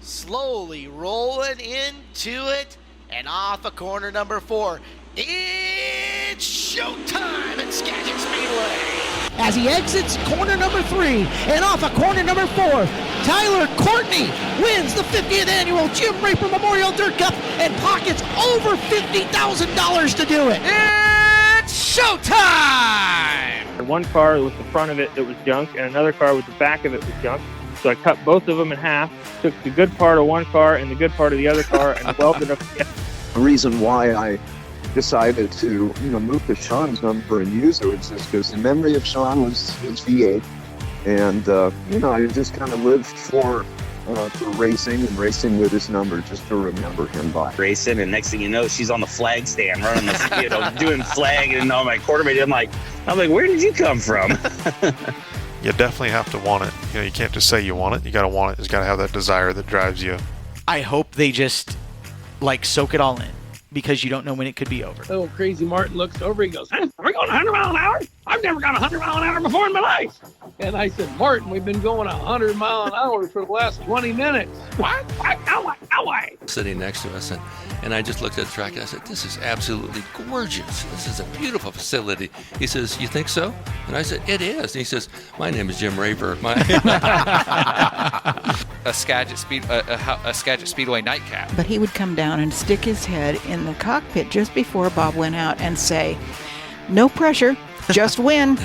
slowly rolling into it, and off of corner number 4. It's showtime at Skagit Speedway. As he exits corner number 3 and off of corner number 4, Tyler Courtney wins the 50th annual Jim Raper Memorial Dirt Cup and pockets over $50,000 to do it. It's showtime! One car with the front of it that was junk, and another car with the back of it was junk. So I cut both of them in half, took the good part of one car and the good part of the other car, and welded them together. The reason why I decided to, move to Sean's number and use it was just because the memory of Sean was V8, and I just kind of lived for racing and racing with his number just to remember him by. Racing, and next thing you know, she's on the flag stand running the, doing flag, and all my quarterback. I'm like, where did you come from? You definitely have to want it. You can't just say you want it. You got to want it. You got to have that desire that drives you. I hope they just soak it all in, because you don't know when it could be over. Little crazy Martin looks over. He goes, "Are we going 100 mile an hour? I've never gone 100 mile an hour before in my life." And I said, "Martin, we've been going 100 mile an hour for the last 20 minutes. What? Sitting next to us, and I just looked at the track and I said, "This is absolutely gorgeous. This is a beautiful facility." He says, "You think so?" And I said, "It is." And he says, "My name is Jim Raper." A Skagit Speedway nightcap. But he would come down and stick his head in the cockpit just before Bob went out and say, "No pressure, just win."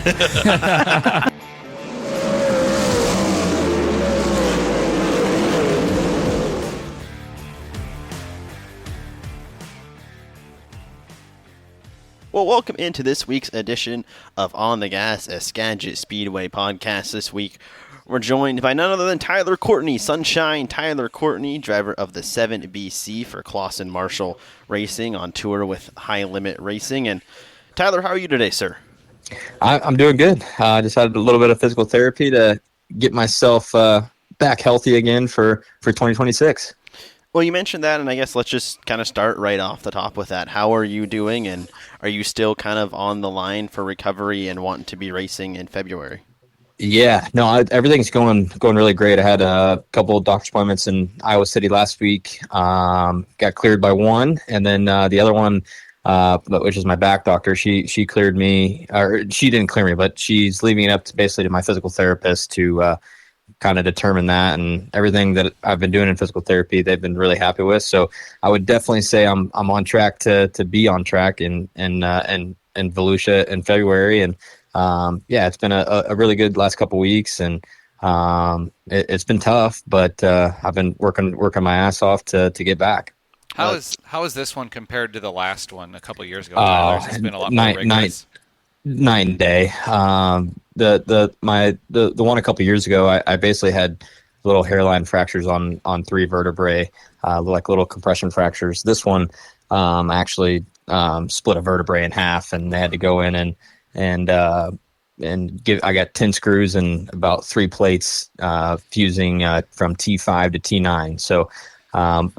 Well, welcome into this week's edition of On the Gas, a Skagit Speedway podcast. This week, we're joined by none other than Tyler Courtney, Sunshine Tyler Courtney, driver of the 7BC for Clauson Marshall Racing, on tour with High Limit Racing. And Tyler, how are you today, sir? I'm doing good. I just had a little bit of physical therapy to get myself back healthy again for 2026. Well, you mentioned that, and I guess let's just kind of start right off the top with that. How are you doing, and are you still kind of on the line for recovery and wanting to be racing in February? Yeah, no, everything's going really great. I had a couple of doctor's appointments in Iowa City last week. Got cleared by one, and then the other one, which is my back doctor, she cleared me, or she didn't clear me, but she's leaving it up to basically to my physical therapist to kind of determine that, and everything that I've been doing in physical therapy, they've been really happy with. So I would definitely say I'm on track to be on track in Volusia in February. And it's been a really good last couple weeks, and it's been tough, but I've been working my ass off to get back. How is this one compared to the last one a couple of years ago? It's been a lot more rigorous. Night and day. The one a couple years ago, I basically had little hairline fractures on 3 vertebrae, like little compression fractures. This one actually split a vertebrae in half, and they had to go in and give. I got 10 screws and about 3 plates fusing from T5 to T9. So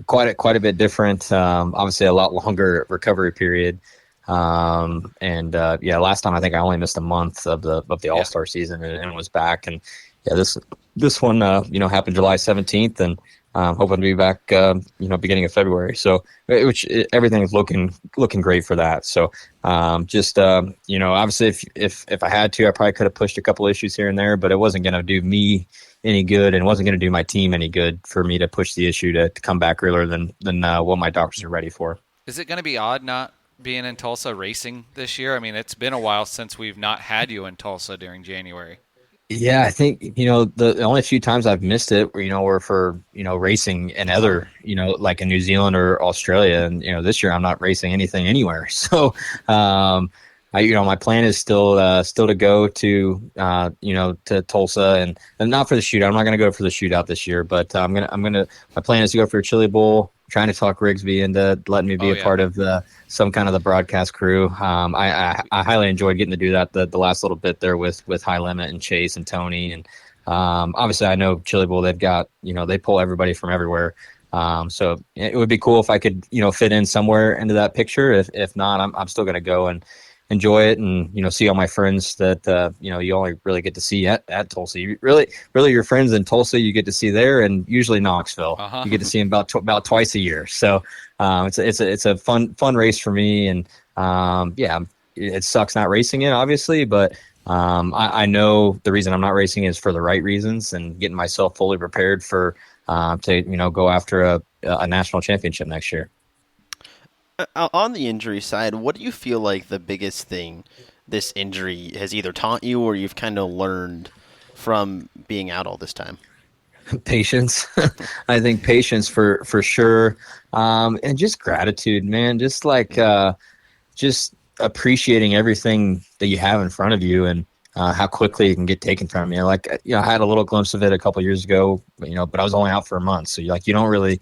quite a bit different. Obviously, a lot longer recovery period. Last time I think I only missed a month of the All-Star season and was back. And this one happened July 17th, and hoping to be back beginning of February. So everything is looking great for that. So obviously if I had to, I probably could have pushed a couple issues here and there, but it wasn't going to do me any good, and wasn't going to do my team any good for me to push the issue to come back earlier than what my doctors are ready for. Is it going to be odd not being in Tulsa racing this year? I mean, it's been a while since we've not had you in Tulsa during January. Yeah, I think, the only few times I've missed it were for, racing in other, like in New Zealand or Australia. And, this year I'm not racing anything anywhere. So, my plan is still to go to Tulsa and not for the shootout. I'm not going to go for the shootout this year, but my plan is to go for a Chili Bowl. Trying to talk Rigsby into letting me be a part of some kind of the broadcast crew. I highly enjoyed getting to do that the last little bit there with High Limit and Chase and Tony. And obviously I know Chili Bowl, they've got, they pull everybody from everywhere. So it would be cool if I could, fit in somewhere into that picture. If not, I'm still going to go and enjoy it and, see all my friends that, you only really get to see at Tulsa. Really your friends in Tulsa, you get to see there, and usually Knoxville. You get to see them about twice a year. So it's a fun race for me. And it sucks not racing it, obviously, but I know the reason I'm not racing is for the right reasons and getting myself fully prepared for to go after a national championship next year. On the injury side, what do you feel like the biggest thing this injury has either taught you or you've kind of learned from being out all this time? Patience. I think patience for sure. And just gratitude, man. Just just appreciating everything that you have in front of you and how quickly it can get taken from you. I had a little glimpse of it a couple of years ago, but I was only out for a month. So you don't really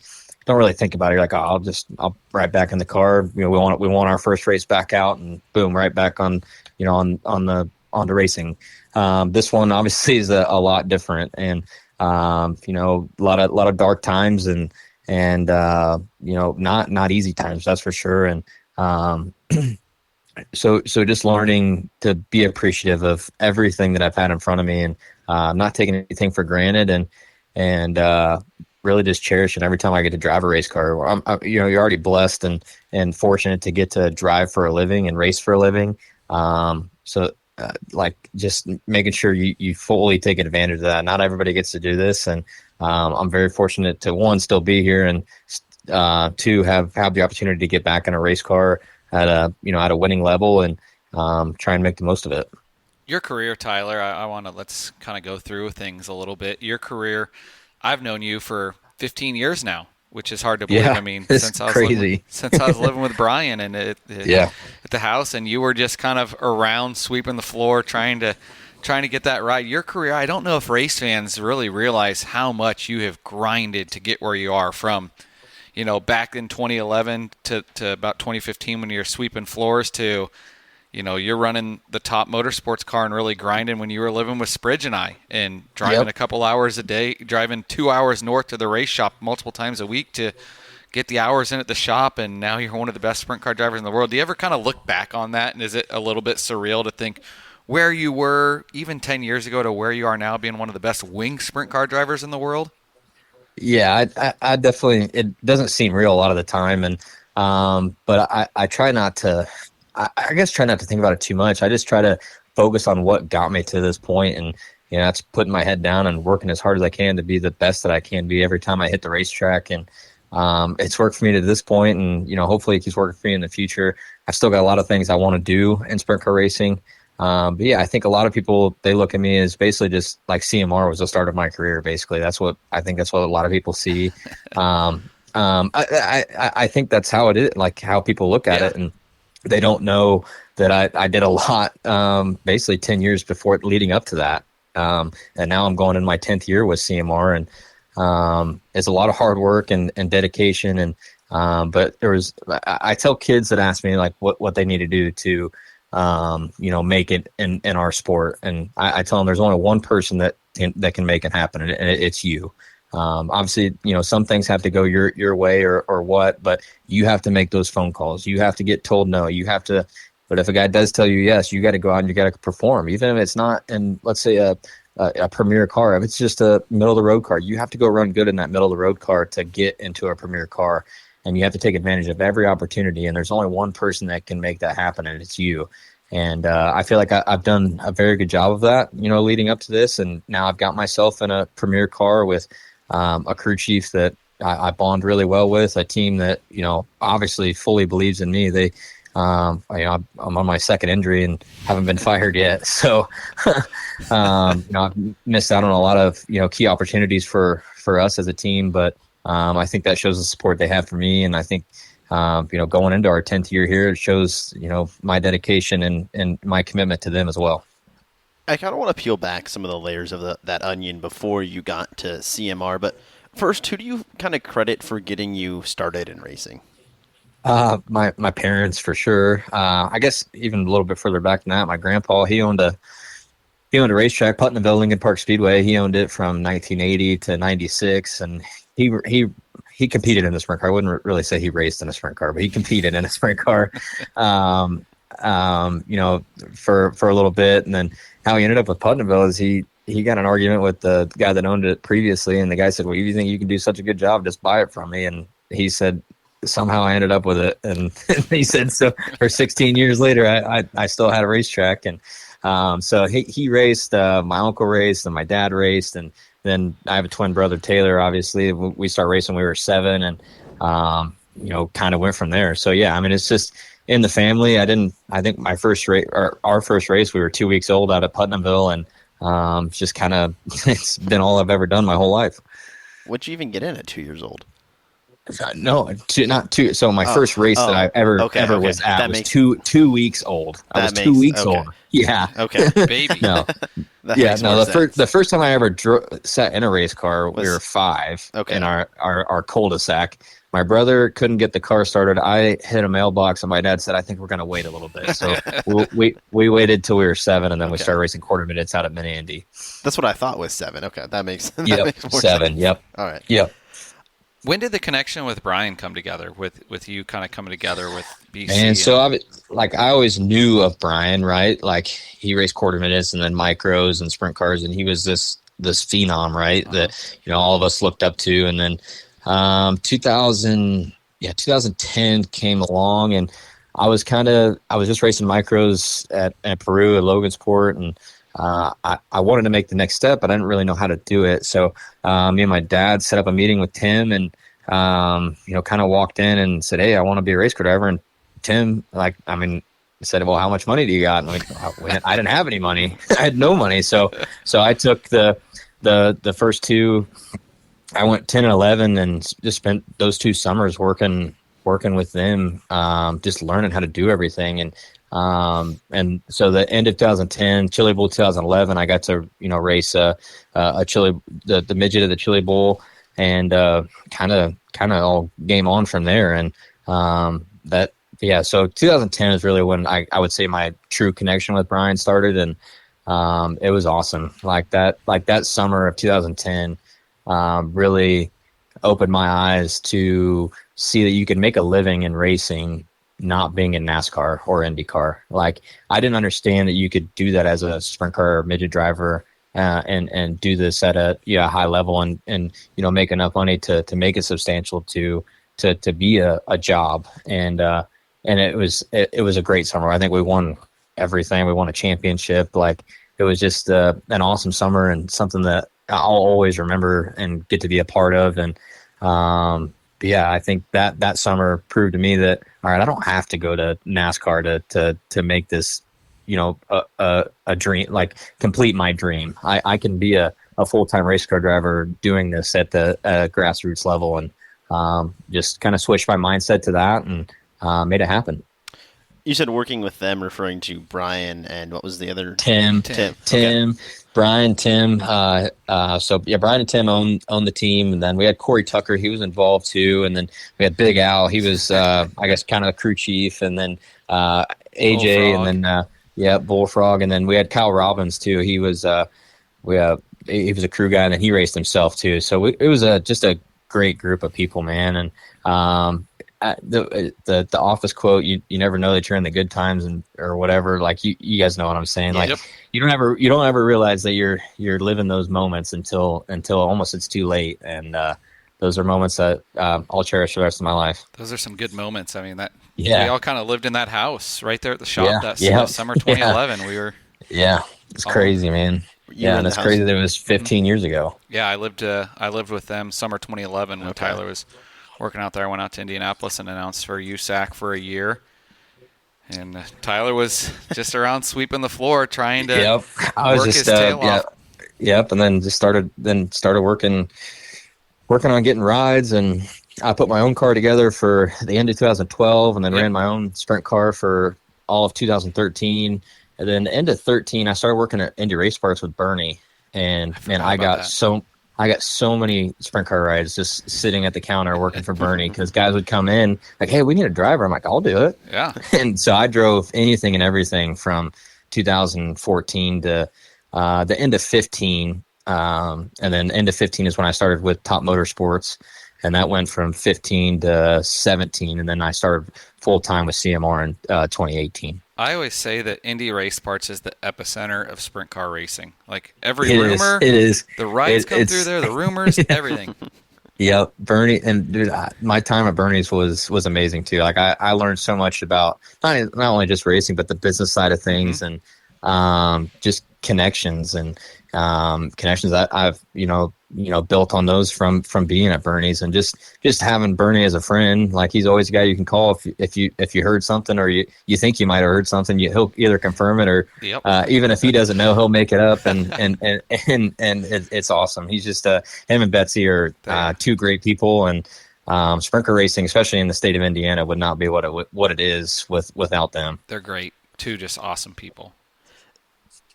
think about it. You're like, oh, I'll right back in the car. We want our first race back out, and boom, right back on the racing. This one obviously is a lot different, and a lot of dark times and not easy times, that's for sure. And so just learning to be appreciative of everything that I've had in front of me, and not taking anything for granted, and really just cherishing every time I get to drive a race car. You're already blessed and fortunate to get to drive for a living and race for a living. Just making sure you fully take advantage of that. Not everybody gets to do this. And I'm very fortunate to, one, still be here, and two, have the opportunity to get back in a race car at a winning level and try and make the most of it. Your career, Tyler, let's kind of go through things a little bit. Your career, I've known you for 15 years now, which is hard to believe. Yeah, I mean, since I was living with Brian and at the house, and you were just kind of around sweeping the floor, trying to get that right. Your career, I don't know if race fans really realize how much you have grinded to get where you are, from, back in 2011 to about 2015 when you're sweeping floors to, you're running the top motorsports car and really grinding when you were living with Spridge and I, and driving a couple hours a day, driving 2 hours north to the race shop multiple times a week to get the hours in at the shop. And now you're one of the best sprint car drivers in the world. Do you ever kind of look back on that, and is it a little bit surreal to think where you were even 10 years ago to where you are now, being one of the best wing sprint car drivers in the world? Yeah, I definitely, it doesn't seem real a lot of the time. And, but I try not to, I guess try not to think about it too much. I just try to focus on what got me to this point, and that's putting my head down and working as hard as I can to be the best that I can be every time I hit the racetrack. And it's worked for me to this point, and hopefully it keeps working for me in the future. I've still got a lot of things I want to do in sprint car racing. But yeah, I think a lot of people, they look at me as basically just like CMR was the start of my career. Basically, that's what a lot of people see. I think that's how it is, like how people look at it, and they don't know that I did a lot, basically 10 years before, leading up to that. And now I'm going in my 10th year with CMR, and it's a lot of hard work and dedication. And but I tell kids that ask me like what they need to do to make it in our sport, and I tell them there's only one person that can make it happen, and it's you. Obviously, some things have to go your way or what, but you have to make those phone calls. You have to get told no. You have to, but if a guy does tell you yes, you got to go out and you got to perform, even if it's not in, let's say, a premier car. If it's just a middle of the road car, you have to go run good in that middle of the road car to get into a premier car, and you have to take advantage of every opportunity. And there's only one person that can make that happen, and it's you. And I feel like I've done a very good job of that, leading up to this. And now I've got myself in a premier car with a crew chief that I bond really well with, a team that, obviously fully believes in me. They, I'm on my second injury and haven't been fired yet. So, I've missed out on a lot of, key opportunities for us as a team. But I think that shows the support they have for me. And I think, going into our 10th year here, it shows, my dedication and my commitment to them as well. I kind of want to peel back some of the layers of that onion before you got to CMR. But first, who do you kind of credit for getting you started in racing? My parents, for sure. I guess even a little bit further back than that, my grandpa, he owned a racetrack, Putnamville Lincoln Park Speedway. He owned it from 1980 to 96, and he competed in the sprint car. I wouldn't really say he raced in a sprint car, but he competed in a sprint car. for a little bit. And then how he ended up with Putnamville is he got an argument with the guy that owned it previously, and the guy said, well, you think you can do such a good job, just buy it from me. And he said, somehow I ended up with it. And he said, so for 16 years later, I still had a racetrack. And so he raced, my uncle raced, and my dad raced, and then I have a twin brother, Taylor. Obviously we started racing when we were 7, and kind of went from there. So yeah, I mean, it's just in the family. I think my first race, or our first race, we were 2 weeks old out at Putnamville, and just kind of, it's been all I've ever done my whole life. What'd you even get in at 2 years old? No, not two. So my first race that I ever was at was 2 weeks old. I was 2 weeks old. Yeah. Okay. Baby. No. The first time I ever sat in a race car, we were 5 in our cul-de-sac. My brother couldn't get the car started. I hit a mailbox, and my dad said, I think we're going to wait a little bit. So we waited till we were 7, and then we started racing quarter minutes out at Mini-Indy. That's what I thought was 7. Okay, that makes more 7. sense. Yep. All right. Yep. When did the connection with Brian come together, with you kind of coming together with BC? And so I always knew of Brian, right? Like he raced quarter minutes and then micros and sprint cars, and he was this phenom, right? That all of us looked up to. And then 2010 came along, and I was just racing micros at Peru at Logansport, and I wanted to make the next step, but I didn't really know how to do it. So me and my dad set up a meeting with Tim, and kind of walked in and said, hey, I want to be a race car driver. And Tim, said, well, how much money do you got? And I didn't have any money. I had no money. So I took the first 2. I went 10 and 11 and just spent those 2 summers working with them, just learning how to do everything. And so the end of 2010, Chili Bowl 2011, I got to race a Chili, the midget of the Chili Bowl, and kind of all game on from there. And so 2010 is really when I would say my true connection with Brian started, and it was awesome. Like that summer of 2010 really opened my eyes to see that you could make a living in racing not being in NASCAR or IndyCar. Like I didn't understand that you could do that as a sprint car or midget driver, and do this at a high level and make enough money to make it substantial to be a job. And it was a great summer. I think we won everything. We won a championship. Like it was just an awesome summer, and something that I'll always remember and get to be a part of. And I think that summer proved to me that, all right, I don't have to go to NASCAR to make this, a dream, like complete my dream. I can be a full-time race car driver doing this at the grassroots level, and just kind of switched my mindset to that and made it happen. You said working with them, referring to Brian, and what was the other? Tim. Okay. Brian, Tim. Brian and Tim own the team, and then we had Corey Tucker. He was involved too, and then we had Big Al. He was, I guess, kind of a crew chief, and then AJ, Bullfrog. And then Bullfrog, and then we had Kyle Robbins too. He was, he was a crew guy, and then he raced himself too. So it was just a great group of people, man. And the office quote, you never know that you're in the good times or whatever. Like you guys know what I'm saying. Like you don't ever realize that you're living those moments until almost it's too late. And those are moments that I'll cherish the rest of my life. Those are some good moments. I mean, we all kind of lived in that house right there at the shop that summer 2011. We were. Yeah, it's crazy, man. And it's crazy that it was 15 years ago. Yeah, I lived with them summer 2011 when Tyler was working out there. I went out to Indianapolis and announced for USAC for a year. And Tyler was just around sweeping the floor trying to work his tail off. Yep, and then just started working on getting rides, and I put my own car together for the end of 2012, and then ran my own sprint car for all of 2013. And then the end of 13, I started working at Indy Race Parts with Bernie, and man, I got so many sprint car rides just sitting at the counter working for Bernie, because guys would come in like, hey, we need a driver. I'm like, I'll do it. Yeah. And so I drove anything and everything from 2014 to the end of 15. And then end of 15 is when I started with Top Motorsports, and that went from 15 to 17. And then I started full time with CMR in 2018. I always say that Indy Race Parts is the epicenter of sprint car racing. Like every It rumor, is. the rides come It's through there, the rumors, everything. Yep, Bernie, and dude, my time at Bernie's was amazing too. Like I learned so much about not only just racing, but the business side of things, and just connections and connections that I've built on those from being at Bernie's, and just having Bernie as a friend. Like he's always a guy you can call if you heard something, or you think you might have heard something. He'll either confirm it, or even if he doesn't know, he'll make it up, and it's awesome. He's just him and Betsy are two great people, and sprint car racing, especially in the state of Indiana, would not be what it is without them. They're great. Two just awesome people.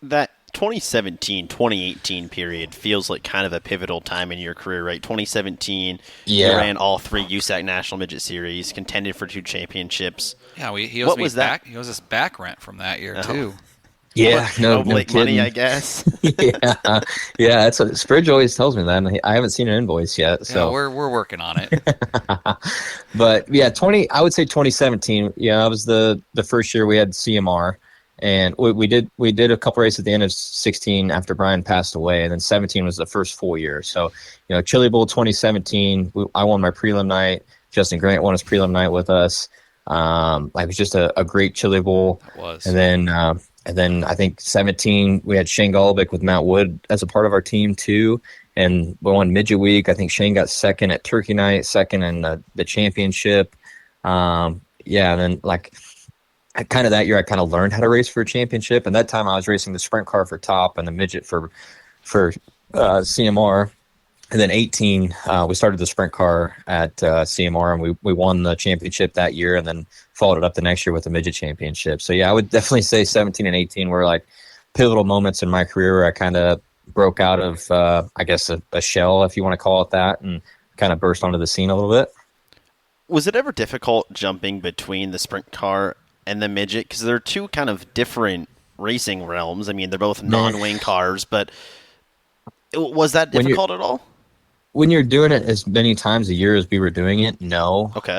That 2017-2018 period feels like kind of a pivotal time in your career, right? 2017, you ran all 3 USAC National Midget Series, contended for 2 championships. Yeah, he owes us back rent from that year too. Yeah, no money, I guess. yeah. That's what Spridge always tells me that. And I haven't seen an invoice yet, so we're working on it. But yeah, I would say 2017. Yeah, that was the first year we had CMR. And we did a couple races at the end of 16 after Brian passed away, and then 17 was the first full year. So, Chili Bowl 2017, I won my prelim night. Justin Grant won his prelim night with us. It was just a great Chili Bowl. It was. And then I think 17 we had Shane Golubic with Mount Wood as a part of our team too. And we won midget week. I think Shane got second at Turkey Night, second in the championship. And then kind of that year, I kind of learned how to race for a championship. And that time I was racing the sprint car for top and the midget for CMR. And then 18, we started the sprint car at CMR, and we won the championship that year, and then followed it up the next year with the midget championship. So yeah, I would definitely say 17 and 18 were like pivotal moments in my career where I kind of broke out of, I guess, a shell, if you want to call it that, and kind of burst onto the scene a little bit. Was it ever difficult jumping between the sprint car and the midget, because they're two kind of different racing realms? I mean, they're both non-wing cars, but was that difficult at all? When you're doing it as many times a year as we were doing it, no. Okay.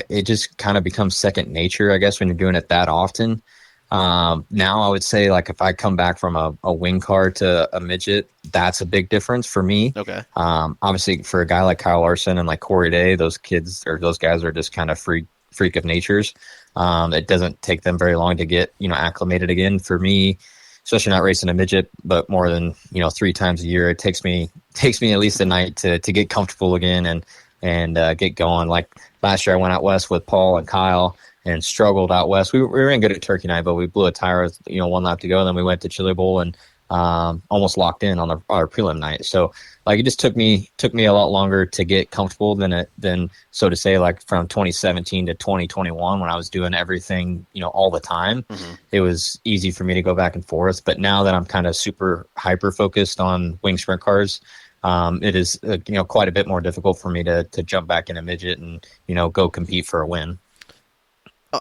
It just kind of becomes second nature, I guess, when you're doing it that often. Now I would say, like, if I come back from a wing car to a midget, that's a big difference for me. Okay. Obviously, for a guy like Kyle Larson and like Corey Day, those guys are just kind of freak of natures. It doesn't take them very long to get acclimated again. For me, especially not racing a midget, but more than 3 times a year, it takes me at least a night to get comfortable again and get going. Like last year, I went out west with Paul and Kyle and struggled out west. We were in good at Turkey Night, but we blew a tire with 1 lap to go. And then we went to Chili Bowl and almost locked in on our prelim night. So it just took me a lot longer to get comfortable than so to say, like from 2017 to 2021 when I was doing everything all the time. Mm-hmm. It was easy for me to go back and forth. But now that I'm kind of super hyper focused on wing sprint cars, it is quite a bit more difficult for me to jump back in a midget and go compete for a win.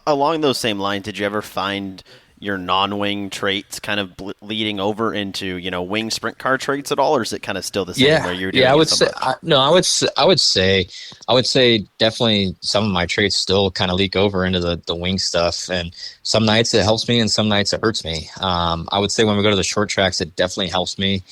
Along those same lines, did you ever find your non-wing traits kind of leading over into wing sprint car traits at all, or is it kind of still the same where you're doing I would say definitely some of my traits still kind of leak over into the wing stuff, and some nights it helps me and some nights it hurts me. I would say when we go to the short tracks, it definitely helps me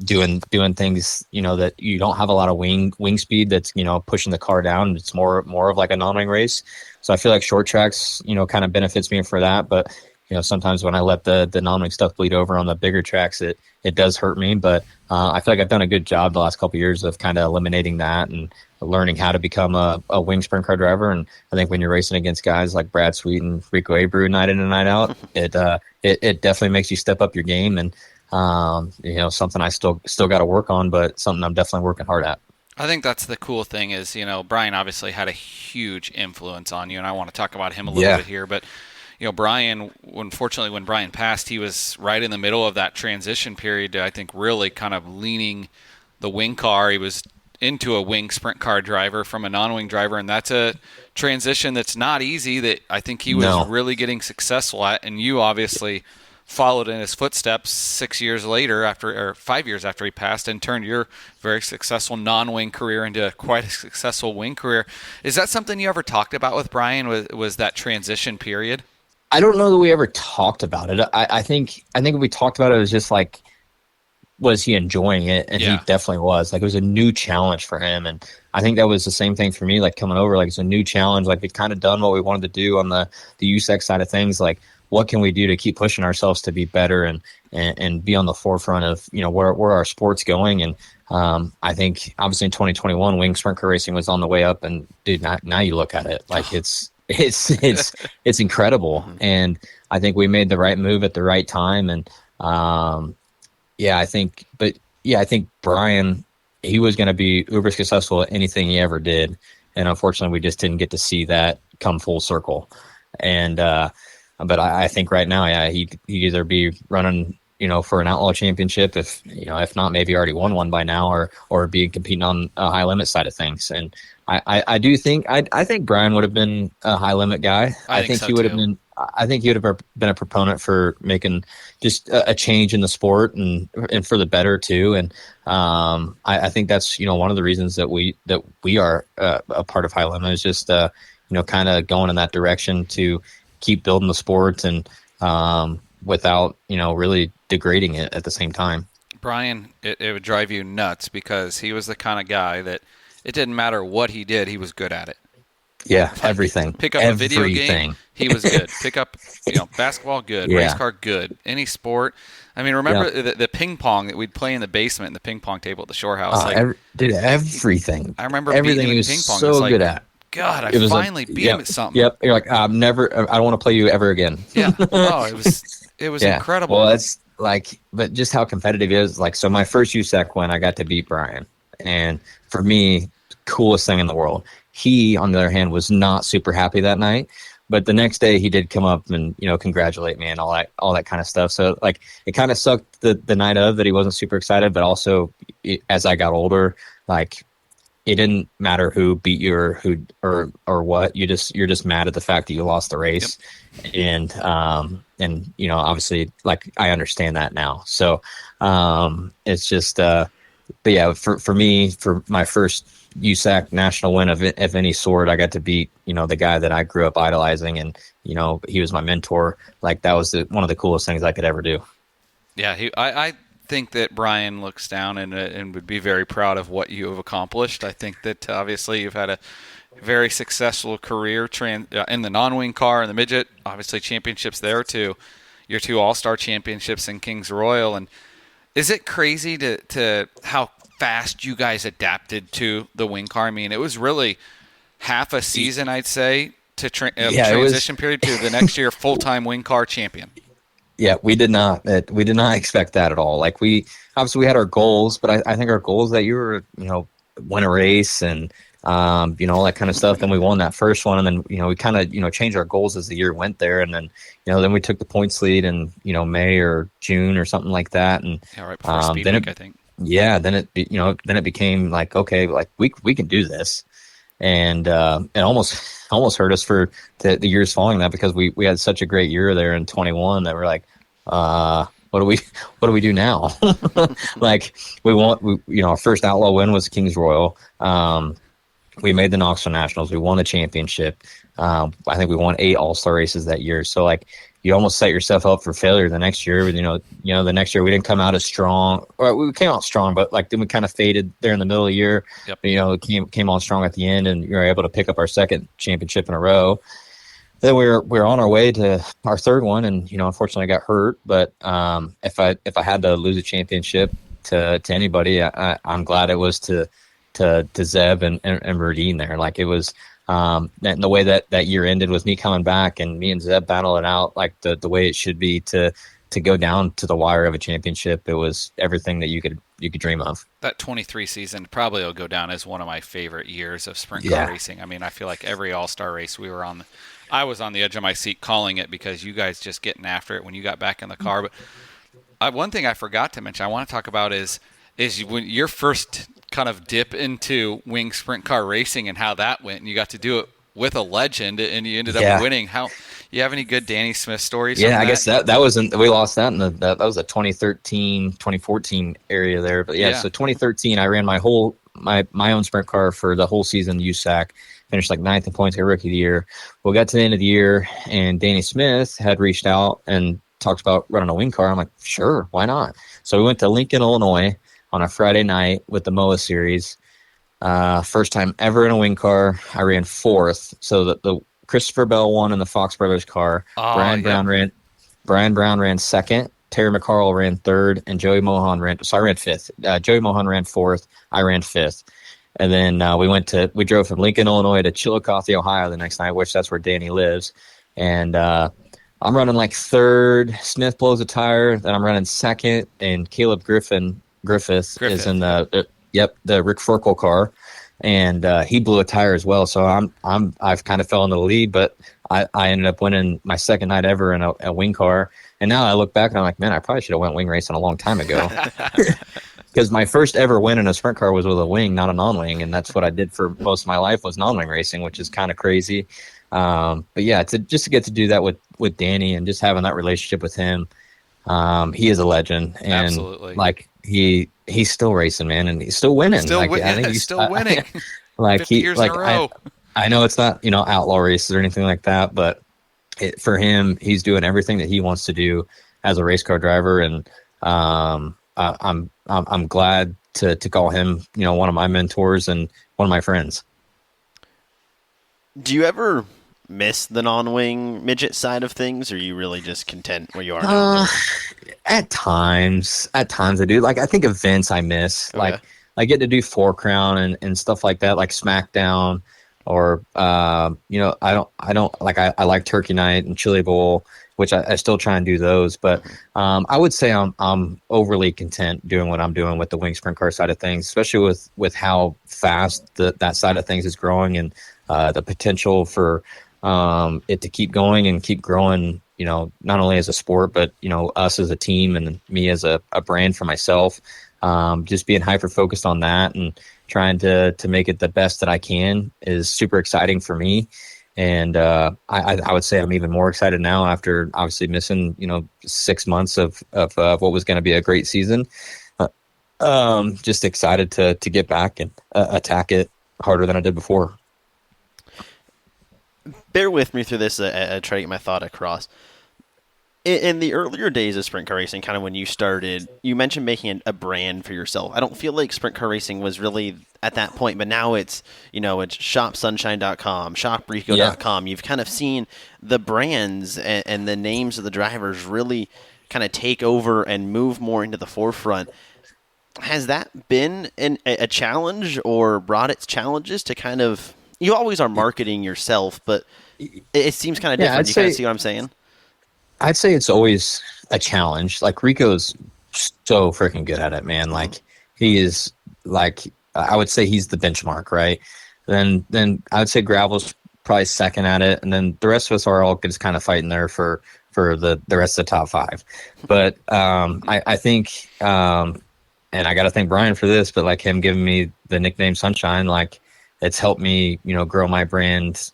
doing things that you don't have a lot of wing speed that's pushing the car down. It's more of like a non-wing race. So I feel like short tracks, kind of benefits me for that. But, sometimes when I let the non-wing stuff bleed over on the bigger tracks, it does hurt me. But I feel like I've done a good job the last couple of years of kind of eliminating that and learning how to become a wing sprint car driver. And I think when you're racing against guys like Brad Sweet and Rico Abreu night in and night out, it definitely makes you step up your game. And, something I still got to work on, but something I'm definitely working hard at. I think that's the cool thing is, Brian obviously had a huge influence on you, and I want to talk about him a little bit here. But, Brian, unfortunately, when Brian passed, he was right in the middle of that transition period to, I think, really kind of leaning the wing car. He was into a wing sprint car driver from a non-wing driver, and that's a transition that's not easy that I think he was really getting successful at. And you obviously followed in his footsteps 6 years later, or 5 years after he passed, and turned your very successful non-wing career into quite a successful wing career. Is that something you ever talked about with Brian? Was that transition period? I don't know that we ever talked about it. I think we talked about it was just like, was he enjoying it? And he definitely was. Like, it was a new challenge for him. And I think that was the same thing for me, like coming over, like it's a new challenge. Like, we've kind of done what we wanted to do on the USAC side of things. Like, what can we do to keep pushing ourselves to be better and be on the forefront of, where our sport's going. And I think obviously in 2021, wing sprint car racing was on the way up, and dude, now you look at it, like it's incredible. And I think we made the right move at the right time. And I think Brian, he was going to be uber successful at anything he ever did. And unfortunately, we just didn't get to see that come full circle. And, but I think right now, he'd either be running, for an outlaw championship, if not, maybe already won one by now, or be competing on a high limit side of things. And I do think, I think Brian would have been a high limit guy. I think he would have been. I think he would have been a proponent for making just a change in the sport and for the better too. And I think that's one of the reasons that we are a part of high limit, is just kind of going in that direction to keep building the sport and without really degrading it at the same time. Brian, it would drive you nuts because he was the kind of guy that it didn't matter what he did, he was good at it. Yeah, everything. Pick up a video game, he was good. Pick up, basketball, good. Yeah. Race car, good. Any sport. I mean, remember the ping pong that we'd play in the basement in the ping pong table at the shore house? Everything. I remember everything beating he him was in ping pong. so good at. God, I finally beat him at something. Yep. You're like, I don't want to play you ever again. Yeah. Oh, it was incredible. Well, it's like, but just how competitive it is. Like, so my first USAC win, I got to beat Brian, and for me, coolest thing in the world. He, on the other hand, was not super happy that night, but the next day he did come up and congratulate me and all that kind of stuff. So like, it kind of sucked the night of that he wasn't super excited, but also as I got older, like, it didn't matter who beat you or what. You're just mad at the fact that you lost the race. Yep. And obviously, like, I understand that now. So it's just but yeah, for me, for my first USAC national win of any sort, I got to beat the guy that I grew up idolizing, and he was my mentor. Like, that was one of the coolest things I could ever do. Yeah, I think that Brian looks down and would be very proud of what you have accomplished. I think that obviously you've had a very successful career in the non-wing car and the midget, obviously championships there too, your 2 all-star championships in Kings Royal. And is it crazy to how fast you guys adapted to the wing car? I mean, it was really half a season, I'd say, to transition period to the next year full-time wing car champion. Yeah, we did not expect that at all. Like, we had our goals, but I think our goals that year were, win a race and, all that kind of stuff. Then we won that first one. And then, we kind of, changed our goals as the year went there. And then, then we took the points lead in, May or June or something like that. And right before Speed Week, I think. Yeah. Then it became like, okay, like we can do this. And it almost hurt us for the years following that, because we had such a great year there in 21 that we're like, what do we do now? Like, our first outlaw win was Kings Royal. We made the Knoxville Nationals. We won the championship. I think we won 8 all-star races that year. So like, you almost set yourself up for failure the next year. The next year we didn't come out as strong, or we came out strong, but like, then we kind of faded there in the middle of the year. Yep. Came on strong at the end, and we were able to pick up our second championship in a row. Then we were on our way to our third one, and unfortunately I got hurt. But if I had to lose a championship to anybody, I'm glad it was to Zeb and Verdine there. Like, it was. And the way that year ended was me coming back and me and Zeb battling out like the way it should be to go down to the wire of a championship. It was everything that you could dream of. That 23 season probably will go down as one of my favorite years of sprint car racing. I mean, I feel like every all-star race I was on the edge of my seat calling it, because you guys just getting after it when you got back in the car. But one thing I forgot to mention I want to talk about is when your first kind of dip into wing sprint car racing and how that went, and you got to do it with a legend, and you ended up winning. How You have any good Danny Smith stories? Yeah, from I guess that wasn't, we lost that in that was a 2013, 2014 area there. But yeah, so 2013, I ran my own sprint car for the whole season, USAC, finished like 9th in points, got rookie of the year. We got to the end of the year, and Danny Smith had reached out and talked about running a wing car. I'm like, sure, why not? So we went to Lincoln, Illinois on a Friday night with the MOA series. First time ever in a wing car. I ran 4th. So the Christopher Bell won in the Fox Brothers car. Brian Brown ran 2nd. Terry McCarl ran 3rd, and Joey Mohan ran 5th. Joey Mohan ran 4th. I ran 5th. And then we drove from Lincoln, Illinois to Chillicothe, Ohio the next night, which that's where Danny lives. And I'm running like 3rd. Smith blows a tire. Then I'm running 2nd, and Caleb Griffith is in the Rick Ferkel car, and he blew a tire as well. So I've kind of fell into the lead, but I ended up winning my 2nd night ever in a wing car. And now I look back and I'm like, man, I probably should have went wing racing a long time ago. Because my first ever win in a sprint car was with a wing, not a non-wing, and that's what I did for most of my life was non-wing racing, which is kind of crazy. But yeah, just to get to do that with Danny and just having that relationship with him, he is a legend, and Absolutely. like he's still racing, man, and he's still winning. I think he's still winning. Like 50 years in a row. I know it's not outlaw races or anything like that, but for him, he's doing everything that he wants to do as a race car driver, and I'm glad to call him one of my mentors and one of my friends. Do you ever miss the non-wing midget side of things, or are you really just content where you are now? At times I do. Like, I think events I miss. Okay. Like, I get to do Four Crown and stuff like that, like SmackDown, or I like Turkey Night and Chili Bowl, which I still try and do those. But I would say I'm overly content doing what I'm doing with the wing sprint car side of things, especially with how fast that side of things is growing, and the potential for it to keep going and keep growing, not only as a sport, but, us as a team and me as a brand for myself. Just being hyper-focused on that and trying to make it the best that I can is super exciting for me. And I would say I'm even more excited now after obviously missing, 6 months of what was going to be a great season. Just excited to get back and attack it harder than I did before. Bear with me through this. I try to get my thought across. In the earlier days of sprint car racing, kind of when you started, you mentioned making a brand for yourself. I don't feel like sprint car racing was really at that point, but now it's shopsunshine.com, shoprico.com. You've kind of seen the brands and the names of the drivers really kind of take over and move more into the forefront. Has that been a challenge or brought its challenges to kind of, you always are marketing yourself, but it seems kind of different. You kind of see what I'm saying? I'd say it's always a challenge. Like, Rico's so freaking good at it, man. Like, he is, like, I would say he's the benchmark, right? Then I would say Gravel's probably second at it, and then the rest of us are all just kind of fighting there for the rest of the top 5. But I think, and I got to thank Brian for this, but like him giving me the nickname Sunshine, like, it's helped me, grow my brand,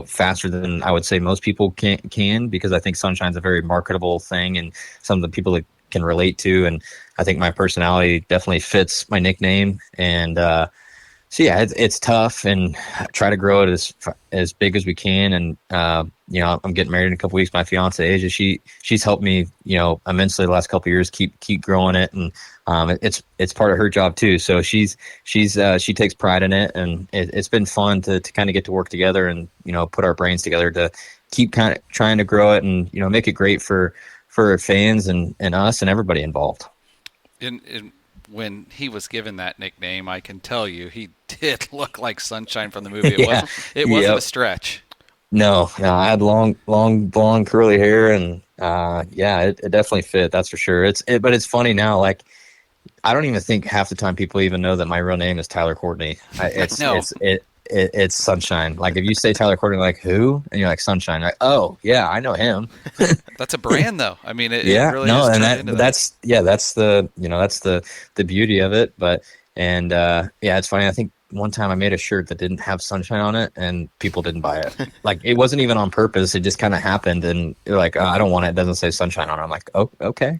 faster than I would say most people can, because I think Sunshine's a very marketable thing and something that people can relate to. And I think my personality definitely fits my nickname. And so yeah, it's tough, and I try to grow it as big as we can. And I'm getting married in a couple weeks. My fiance Asia, she's helped me immensely the last couple of years keep growing it, and it's part of her job too. So she takes pride in it, and it's been fun to kind of get to work together and put our brains together to keep kind of trying to grow it and make it great for fans and us and everybody involved. When he was given that nickname, I can tell you he did look like Sunshine from the movie. It wasn't a stretch. No, I had long blonde curly hair, and it definitely fit. That's for sure. But it's funny now. Like, I don't even think half the time people even know that my real name is Tyler Courtney. It's Sunshine. Like, if you say Tyler Courtney, like, who? And you're like, Sunshine. Like, oh yeah, I know him. That's a brand, though. I mean, it really no, is. And that's the beauty of it. But it's funny. I think one time I made a shirt that didn't have Sunshine on it, and people didn't buy it. Like, it wasn't even on purpose. It just kind of happened, and you're like, I don't want it. It doesn't say Sunshine on it. I'm like, oh, okay.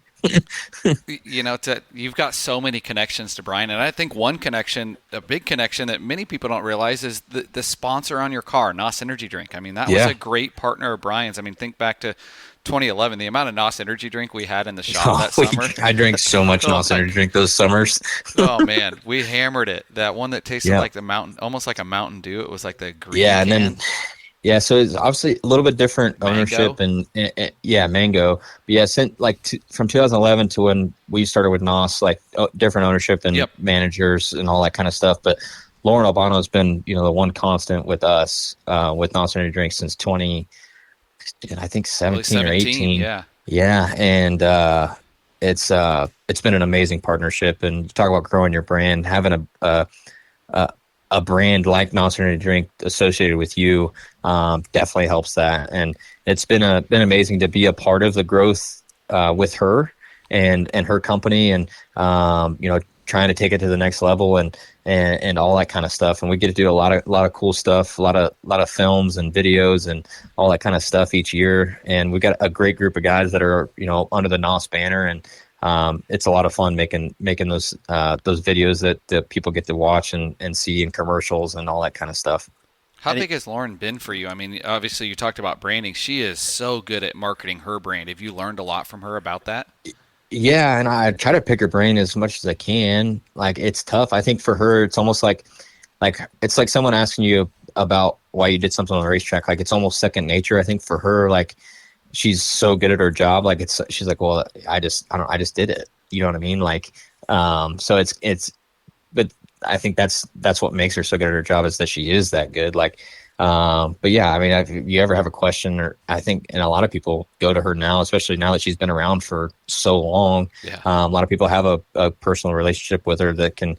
You've got so many connections to Brian, and I think one connection, a big connection that many people don't realize, is the sponsor on your car, NOS Energy Drink. I mean, that was a great partner of Brian's. I mean, think back to 2011, the amount of NOS Energy Drink we had in the shop that summer. I drank so much NOS Energy Drink those summers. Oh man, we hammered it. That one that tasted like the mountain, almost like a Mountain Dew. It was like the green and can. then so it's obviously a little bit different ownership Mango. and Mango. But yeah, since from 2011 to when we started with NOS, different ownership and managers and all that kind of stuff. But Lauren Albano has been, the one constant with us with NOS Energy Drink since 17 or 18. Yeah, and it's been an amazing partnership. And you talk about growing your brand, having a brand like NOS Energy Drink associated with you definitely helps that. And it's been amazing to be a part of the growth with her and her company, and trying to take it to the next level and all that kind of stuff. And we get to do a lot of cool stuff, a lot of films and videos and all that kind of stuff each year. And we've got a great group of guys that are, under the NOS banner, and it's a lot of fun making those videos that people get to watch and see in commercials and all that kind of stuff. How big has Lauren been for you? I mean, obviously you talked about branding. She is so good at marketing her brand. Have you learned a lot from her about that? Yeah, and I try to pick her brain as much as I can. Like, it's tough. I think for her, it's almost like it's like someone asking you about why you did something on the racetrack. Like, it's almost second nature. I think for her, like, she's so good at her job. Like, she's like, well, I just did it. You know what I mean? Like, so but I think that's what makes her so good at her job, is that she is that good. Like, but yeah, I mean, if you ever have a question, or I think, and a lot of people go to her now, especially now that she's been around for so long. Yeah. A lot of people have a personal relationship with her that can,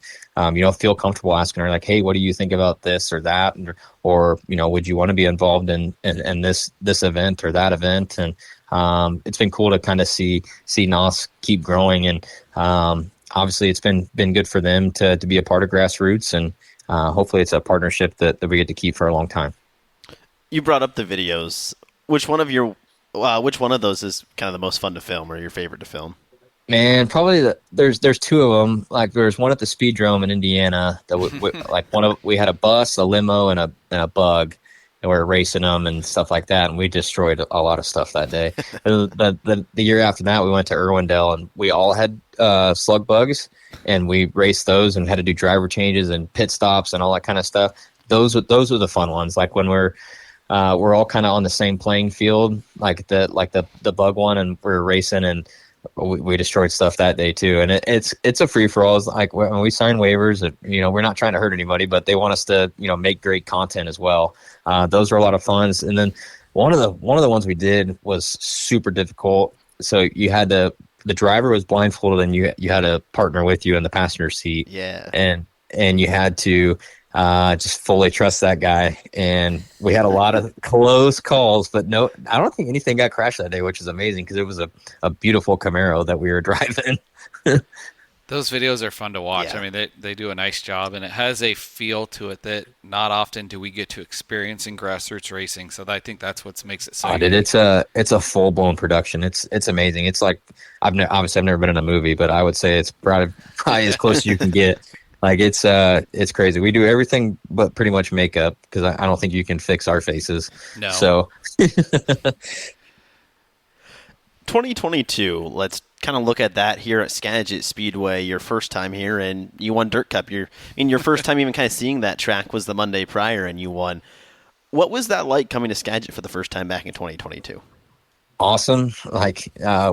feel comfortable asking her, like, hey, what do you think about this or that? Or would you want to be involved in this event or that event? And it's been cool to kind of see NOS keep growing. And obviously it's been good for them to be a part of Grassroots, and hopefully it's a partnership that we get to keep for a long time. You brought up the videos. Which one of those is kind of the most fun to film, or your favorite to film? Man, probably there's two of them. Like, there's one at the Speedrome in Indiana that we had a bus, a limo, and a bug, and we were racing them and stuff like that, and we destroyed a lot of stuff that day. the year after that, we went to Irwindale, and we all had slug bugs, and we raced those and had to do driver changes and pit stops and all that kind of stuff. Those were the fun ones. Like, when we're all kind of on the same playing field, like the bug one, and we're racing, and we destroyed stuff that day too. And it's a free for all. It's like, when we sign waivers, we're not trying to hurt anybody, but they want us to make great content as well. Those are a lot of fun. And then one of the ones we did was super difficult. So you had the driver was blindfolded, and you had a partner with you in the passenger seat. Yeah. And you had to just fully trust that guy. And we had a lot of close calls, but no, I don't think anything got crashed that day, which is amazing, because it was a beautiful Camaro that we were driving. Those videos are fun to watch. Yeah. I mean, they do a nice job, and it has a feel to it that not often do we get to experience in grassroots racing. So I think that's what makes it so unique. It's a full blown production. It's amazing. It's like, I've never been in a movie, but I would say it's probably as close as you can get. Like, it's crazy. We do everything but pretty much makeup, because I don't think you can fix our faces. No. So 2022, let's kind of look at that here at Skagit Speedway. Your first time here, and you won Dirt Cup. Your first time even kind of seeing that track was the Monday prior, and you won. What was that like, coming to Skagit for the first time back in 2022? Awesome. Like,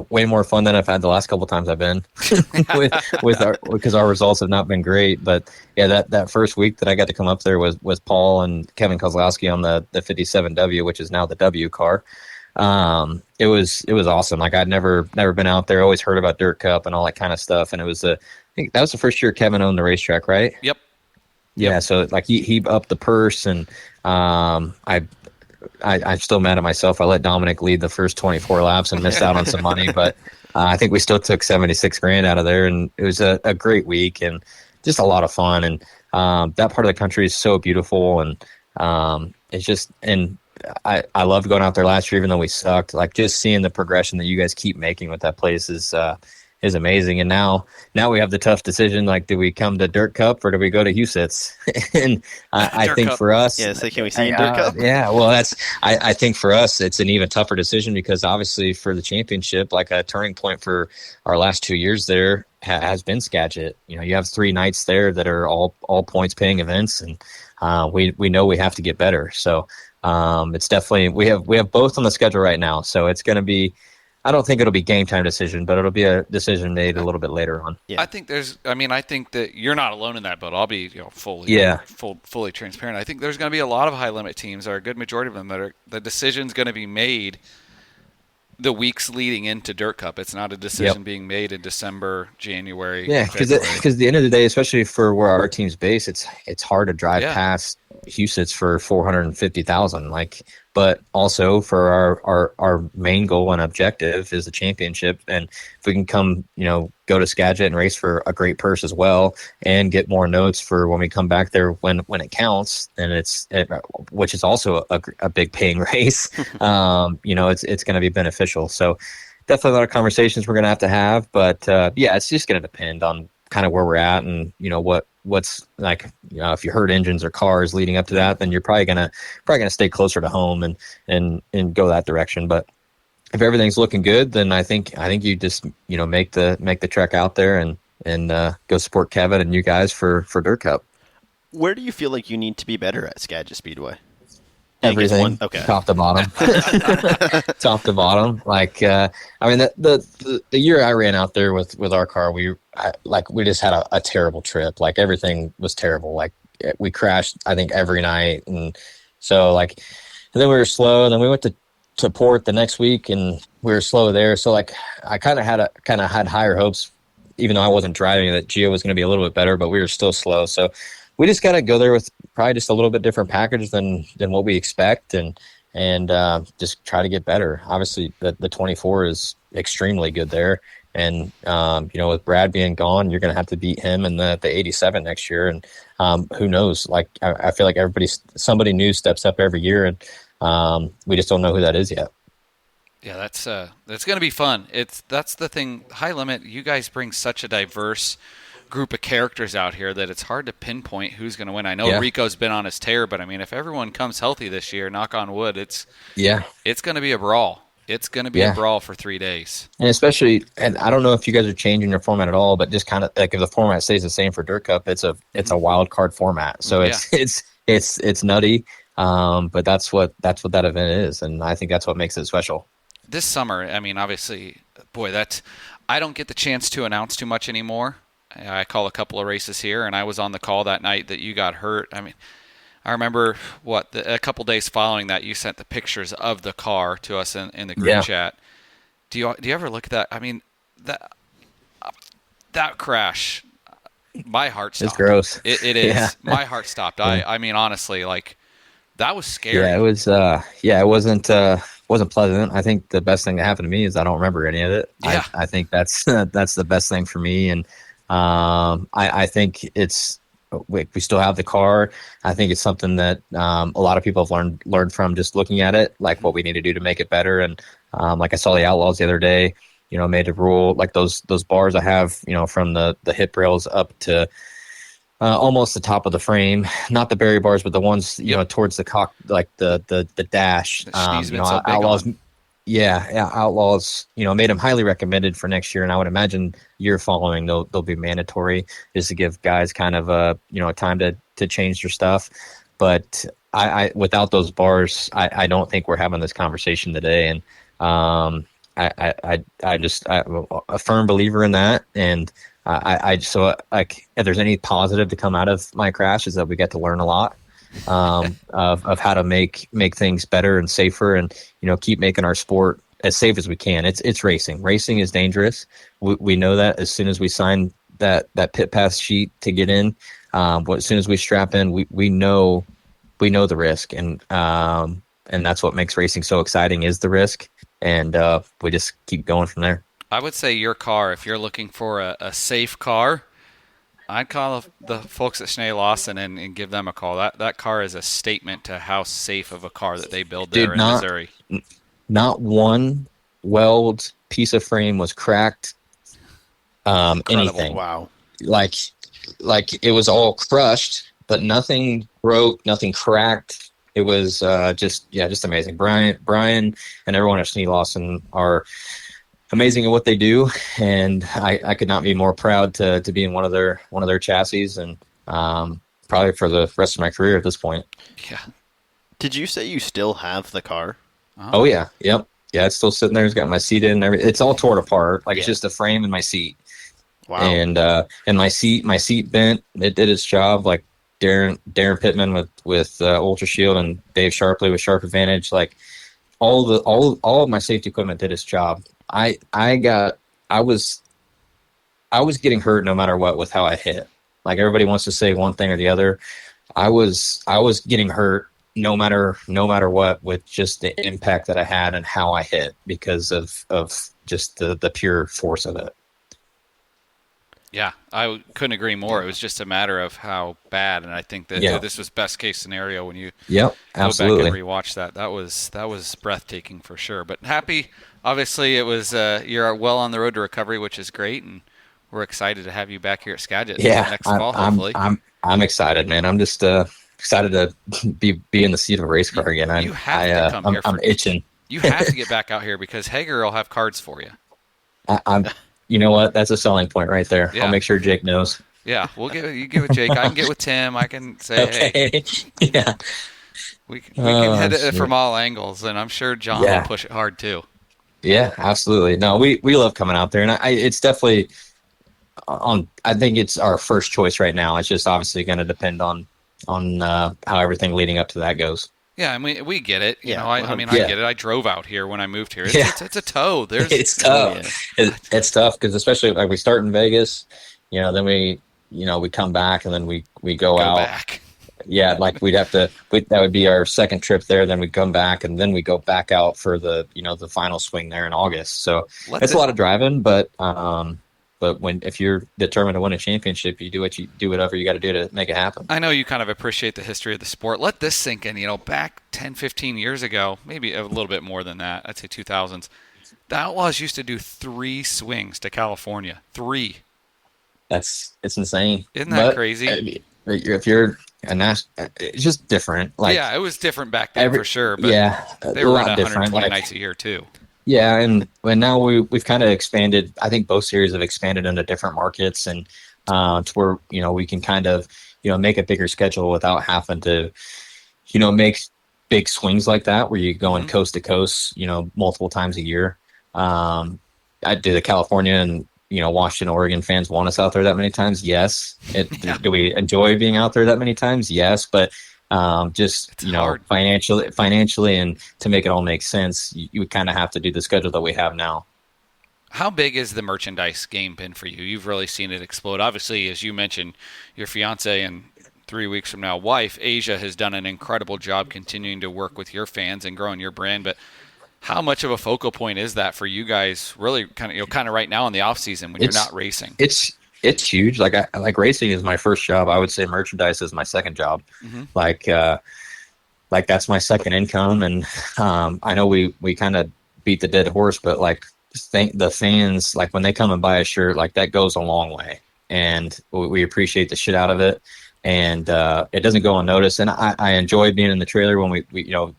way more fun than I've had the last couple of times I've been because our results have not been great. But yeah, that first week that I got to come up there was Paul and Kevin Kozlowski on the 57W, which is now the W car. It was awesome. Like, I'd never been out there, always heard about Dirt Cup and all that kind of stuff. And I think that was the first year Kevin owned the racetrack, right? Yep. Yeah. So like, he upped the purse, and I'm still mad at myself. I let Dominic lead the first 24 laps and missed out on some money, but I think we still took $76,000 out of there, and it was a great week and just a lot of fun. And that part of the country is so beautiful, and it's just, and I loved going out there last year, even though we sucked. Like, just seeing the progression that you guys keep making with that place is amazing. And now we have the tough decision, like, do we come to Dirt Cup or do we go to Husitz? And I think for us, can we see you in Dirt Cup? Yeah, well, I think for us it's an even tougher decision, because obviously for the championship, like, a turning point for our last 2 years there has been Skagit. You have 3 nights there that are all points paying events, and we know we have to get better. So it's definitely, we have both on the schedule right now, so it's going to be, I don't think it'll be game time decision, but it'll be a decision made a little bit later on. Yeah. I think that you're not alone in that boat. I'll be fully transparent. I think there's going to be a lot of high limit teams, or a good majority of them, that the decision's going to be made the weeks leading into Dirt Cup. It's not a decision being made in December, January. Yeah, because at the end of the day, especially for where our team's based, it's hard to drive past Husitz for 450,000. Like, but also for our main goal and objective is the championship, and if we can come, go to Skagit and race for a great purse as well, and get more notes for when we come back there when it counts, and which is also a big paying race. It's going to be beneficial. So definitely a lot of conversations we're going to have, but it's just going to depend on kind of where we're at, and what's like, if you heard engines or cars leading up to that, then you're probably gonna stay closer to home and go that direction. But if everything's looking good, then I think you just make the trek out there and go support Kevin and you guys for Dirt Cup. Where do you feel like you need to be better at Skagit Speedway? Everything, top to bottom. Top to bottom. Like, the year I ran out there with our car, we just had a terrible trip. Like, everything was terrible. Like, we crashed, I think, every night. And so, and then we were slow, and then we went to port the next week, and we were slow there. So, I kind of had higher hopes, even though I wasn't driving, that Gio was going to be a little bit better, but we were still slow. So we just got to go there with probably just a little bit different package than what we expect, and just try to get better. Obviously, the 24 is extremely good there, and with Brad being gone, you're going to have to beat him in the 87 next year, and who knows? Like, I feel like somebody new steps up every year, and we just don't know who that is yet. Yeah, that's going to be fun. That's the thing. High limit, you guys bring such a diverse group of characters out here that it's hard to pinpoint who's going to win. I know Rico's been on his tear, but I mean, if everyone comes healthy this year, knock on wood, it's going to be a brawl. It's going to be a brawl for 3 days. And especially, and I don't know if you guys are changing your format at all, but just kind of like, if the format stays the same for Dirt Cup, it's a wild card format. So it's nutty. But that's what that event is, and I think that's what makes it special. This summer, I mean, obviously, I don't get the chance to announce too much anymore. I call a couple of races here, and I was on the call that night that you got hurt. I mean, I remember a couple days following that, you sent the pictures of the car to us in the group chat. Do you ever look at that? I mean, that crash, my heart stopped. It's gross. It is. Yeah. My heart stopped. I mean, honestly, that was scary. Yeah, it was. It wasn't pleasant. I think the best thing that happened to me is I don't remember any of it. Yeah. I think that's the best thing for me, and I think we still have the car. I think it's something that a lot of people have learned from just looking at it, like what we need to do to make it better. And like I saw the Outlaws the other day, made a rule, like those bars I have, from the hip rails up to almost the top of the frame, not the berry bars, but the ones towards the cock, like the dash. Outlaws. Outlaws, made them highly recommended for next year, and I would imagine year following they'll be mandatory, just to give guys kind of time to change their stuff. But I without those bars, I don't think we're having this conversation today. And I'm a firm believer in that, and so if there's any positive to come out of my crash, is that we get to learn a lot of how to make things better and safer, and keep making our sport as safe as we can. It's racing. Racing is dangerous. We know that as soon as we sign that pit pass sheet to get in. As soon as we strap in, we know the risk, and that's what makes racing so exciting, is the risk, and we just keep going from there. I would say your car, if you're looking for a safe car, I'd call the folks at Schnee Lawson and give them a call. That car is a statement to how safe of a car that they build there in Missouri. Not one weld piece of frame was cracked. Anything. Wow. Like it was all crushed, but nothing broke, nothing cracked. It was just amazing. Brian and everyone at Schnee Lawson are amazing at what they do, and I could not be more proud to be in one of their chassis, and probably for the rest of my career at this point. Yeah. Did you say you still have the car? Oh yeah, yep, yeah. It's still sitting there. It's got my seat in and everything. It's all torn apart. It's just the frame and my seat. Wow. And my seat bent. It did its job. Like Darren Pittman with Ultra Shield and Dave Sharpley with Sharp Advantage. Like all of my safety equipment did its job. I was getting hurt no matter what with how I hit. Like everybody wants to say one thing or the other. I was getting hurt no matter what with just the impact that I had and how I hit because of just the pure force of it. Yeah, I couldn't agree more. It was just a matter of how bad, and I think that this was best case scenario when you go absolutely. back and rewatch that. That was breathtaking for sure. But happy, obviously, it was you're well on the road to recovery, which is great, and we're excited to have you back here at Skagit next fall. Hopefully, I'm excited, man. I'm just excited to be in the seat of a race car again. You have to come here. I'm itching. You have to get back out here because Hager will have cards for you. I'm. You know what? That's a selling point right there. Yeah. I'll make sure Jake knows. Yeah, you give it Jake. I can get with Tim. I can say, hey. Yeah. We can hit it from all angles, and I'm sure John will push it hard too. Yeah, absolutely. No, we love coming out there, and it's definitely I think it's our first choice right now. It's just obviously going to depend on how everything leading up to that goes. Yeah, I mean, we get it. You know, I get it. I drove out here when I moved here. It's a tow. It's tough. It's tough because especially like we start in Vegas, then we come back and then we go out. Back. Yeah, like that would be our second trip there. Then we come back and then we go back out for the final swing there in August. So it's a lot of driving, but if you're determined to win a championship, you do whatever you got to do to make it happen. I know you kind of appreciate the history of the sport. Let this sink in. Back 10, 15 years ago, maybe a little bit more than that, I'd say 2000s, the Outlaws used to do 3 swings to California. 3. It's insane. Isn't that crazy? If you're a national, it's just different. It was different back then for sure. But they were running 120 nights a year too. Yeah, and now we've kind of expanded. I think both series have expanded into different markets, and to where we can kind of make a bigger schedule without having to make big swings like that where you're going coast to coast multiple times a year. I do the California and Washington, Oregon fans want us out there that many times. Yes. Do we enjoy being out there that many times? Yes, but just hard. financially and to make it all make sense, you would kind of have to do the schedule that we have now. How big has the merchandise game been for you? You've really seen it explode. Obviously, as you mentioned, your fiance and 3 weeks from now wife, Asia, has done an incredible job continuing to work with your fans and growing your brand. But how much of a focal point is that for you guys really kind of right now in the off season when you're not racing? It's huge. Like racing is my first job. I would say merchandise is my second job. Mm-hmm. Like that's my second income. And I know we kind of beat the dead horse, but the fans, like when they come and buy a shirt, like that goes a long way, and we appreciate the shit out of it. And it doesn't go unnoticed. And I enjoy being in the trailer when we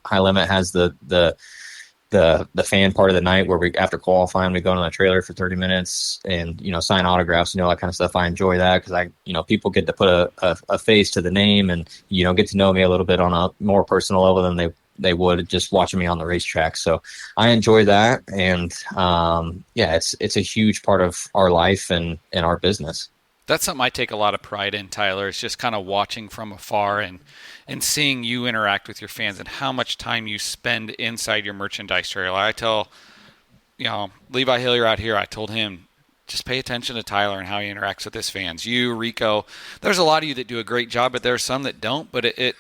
High Limit has the fan part of the night where we, after qualifying, we go into the trailer for 30 minutes and, sign autographs and all that kind of stuff. I enjoy that because people get to put a face to the name and, get to know me a little bit on a more personal level than they would just watching me on the racetrack. So I enjoy that. And, it's a huge part of our life and our business. That's something I take a lot of pride in, Tyler. It's just kind of watching from afar and seeing you interact with your fans and how much time you spend inside your merchandise trailer. I tell, Levi Hillier out here, I told him, just pay attention to Tyler and how he interacts with his fans. You, Rico, there's a lot of you that do a great job, but there's some that don't. But it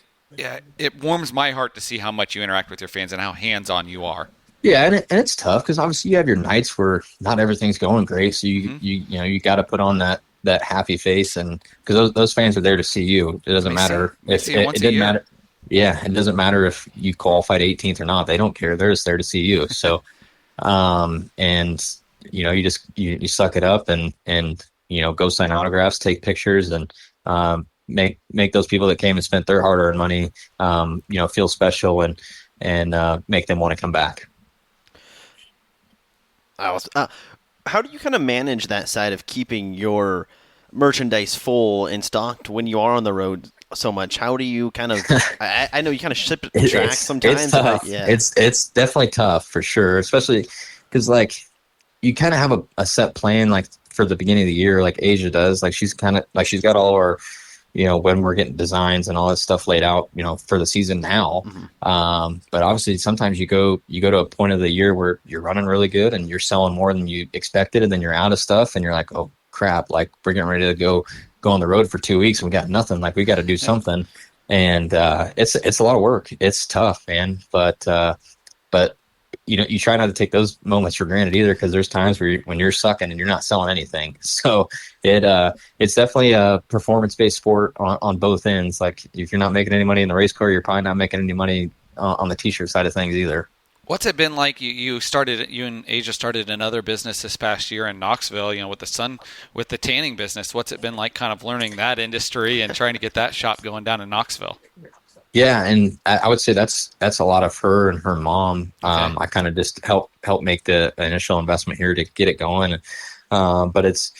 warms my heart to see how much you interact with your fans and how hands-on you are. Yeah, and it's tough because obviously you have your nights where not everything's going great, so you got to put on that that happy face, and because those fans are there to see you. It doesn't matter if it didn't matter. Yeah, it doesn't matter if you qualified 18th or not. They don't care. They're just there to see you. So, and you suck it up and go sign autographs, take pictures, and make those people that came and spent their hard-earned money, feel special and make them want to come back. How do you kind of manage that side of keeping your merchandise full and stocked when you are on the road so much? How do you kind of? I know you kind of ship it to track sometimes. It's tough. But yeah, it's definitely tough for sure, especially because you kind of have a set plan for the beginning of the year, like Asia does. She's she's got all our, when we're getting designs and all that stuff laid out, for the season now. Mm-hmm. But obviously sometimes you go to a point of the year where you're running really good and you're selling more than you expected, and then you're out of stuff and you're like, oh crap, we're getting ready to go on the road for 2 weeks and we got nothing. We got to do something. And it's a lot of work. It's tough, man. But you try not to take those moments for granted either, because there's times when you're sucking and you're not selling anything. So it's definitely a performance-based sport on both ends. If you're not making any money in the race car, you're probably not making any money on the t-shirt side of things either. What's it been like? You and Asia started another business this past year in Knoxville, with the tanning business. What's it been like kind of learning that industry and trying to get that shop going down in Knoxville? Yeah, and I would say that's a lot of her and her mom. Okay. I kind of just help make the initial investment here to get it going. But it's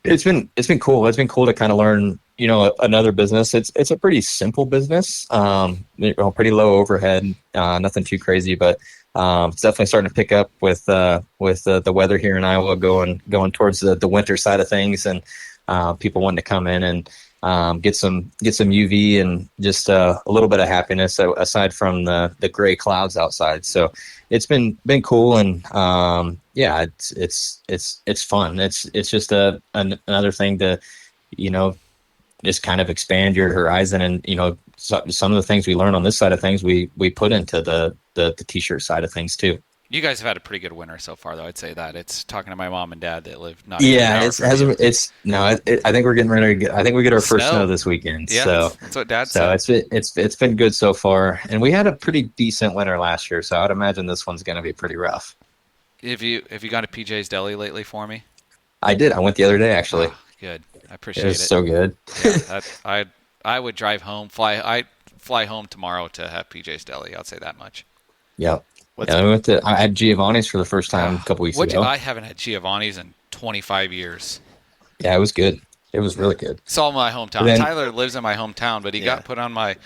been cool. It's been cool to kind of learn, another business. It's a pretty simple business. Pretty low overhead, nothing too crazy, but it's definitely starting to pick up with the weather here in Iowa going towards the winter side of things, and people wanting to come in and get some UV and just a little bit of happiness aside from the gray clouds outside. So it's been cool, and it's fun. It's just another thing to just kind of expand your horizon, and some of the things we learn on this side of things we put into the t-shirt side of things too. You guys have had a pretty good winter so far, though. I'd say that. It's talking to my mom and dad that live not. Yeah, I think we're getting ready to get. I think we get our first snow this weekend. Yeah, so that's what Dad said. So it's been good so far, and we had a pretty decent winter last year. So I'd imagine this one's going to be pretty rough. Have you gone to PJ's Deli lately for me? I did. I went the other day actually. Oh, good. I appreciate it. It was so good. Yeah, I would drive home. I fly home tomorrow to have PJ's Deli. I'll say that much. Yep. I had Giovanni's for the first time a couple weeks ago. I haven't had Giovanni's in 25 years. Yeah, it was good. It was really good. It's all my hometown. Tyler lives in my hometown, but he got put on my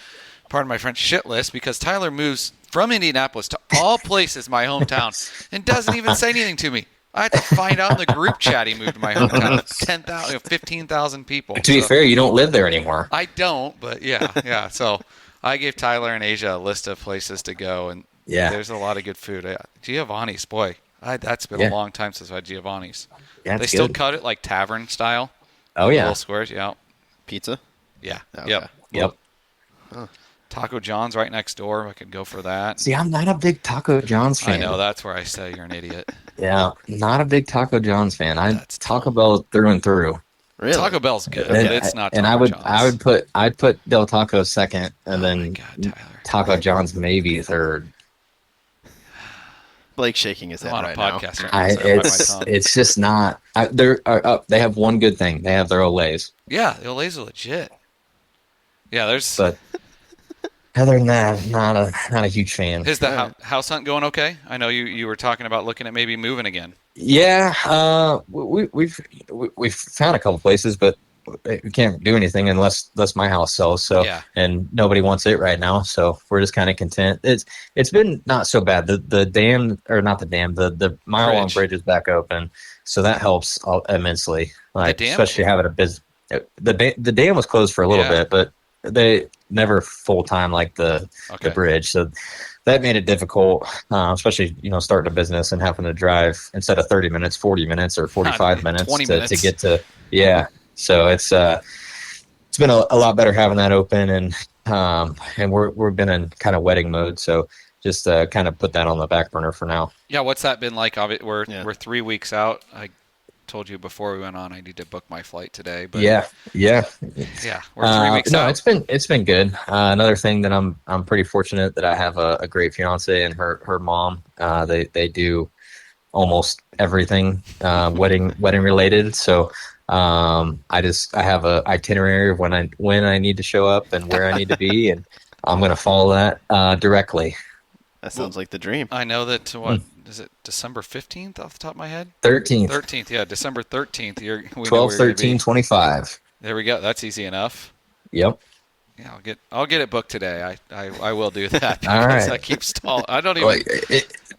part of my friend's shit list because Tyler moves from Indianapolis to all places my hometown and doesn't even say anything to me. I had to find out in the group chat he moved to my hometown. 15,000 people. To be fair, you don't live there anymore. I don't, but yeah. So I gave Tyler and Asia a list of places to go, and there's a lot of good food. Giovanni's, boy, that's been a long time since I had Giovanni's. Yeah, they still cut it like tavern style. Oh yeah, little squares. Yeah, pizza. Yeah. Okay. Yep. Huh. Taco John's right next door. I could go for that. See, I'm not a big Taco John's fan. I know, that's where I say you're an idiot. Yeah, not a big Taco John's fan. Taco Bell through and through. Really? Taco Bell's good, but it's not. And I'd put Del Taco second, and then Taco John's maybe third. Blake's shaking his head right now. It's just not. They have one good thing. They have their Olays. Yeah, the Olays are legit. Yeah, But other than that, not a huge fan. Is the house hunt going okay? I know you were talking about looking at maybe moving again. Yeah, we've found a couple places, but we can't do anything unless my house sells. So and nobody wants it right now, so we're just kind of content. It's been not so bad. The dam, or not the dam, the mile-long bridge is back open, so that helps immensely. Especially having a business. The dam was closed for a little bit, but they never full time like the bridge, so that made it difficult, especially starting a business and having to drive instead of 30 minutes 40 minutes or 45 minutes to get to so it's been a lot better having that open, and we've been in kind of wedding mode, so just kind of put that on the back burner for now. Yeah, what's that been like? We're 3 weeks out. told you before we went on, I need to book my flight today. But Yeah. we're 3 weeks out. No, it's been good. Another thing that I'm pretty fortunate that I have a great fiance and her mom. They do almost everything wedding related. So I have a itinerary of when I need to show up and where I need to be, and I'm going to follow that directly. That sounds like the dream. I know that, is it December 15th off the top of my head? 13th. 13th, yeah, December 13th. 12, 13, 25. There we go. That's easy enough. Yep. Yeah, I'll get it booked today. I will do that. All right. I keep stalling. I don't even.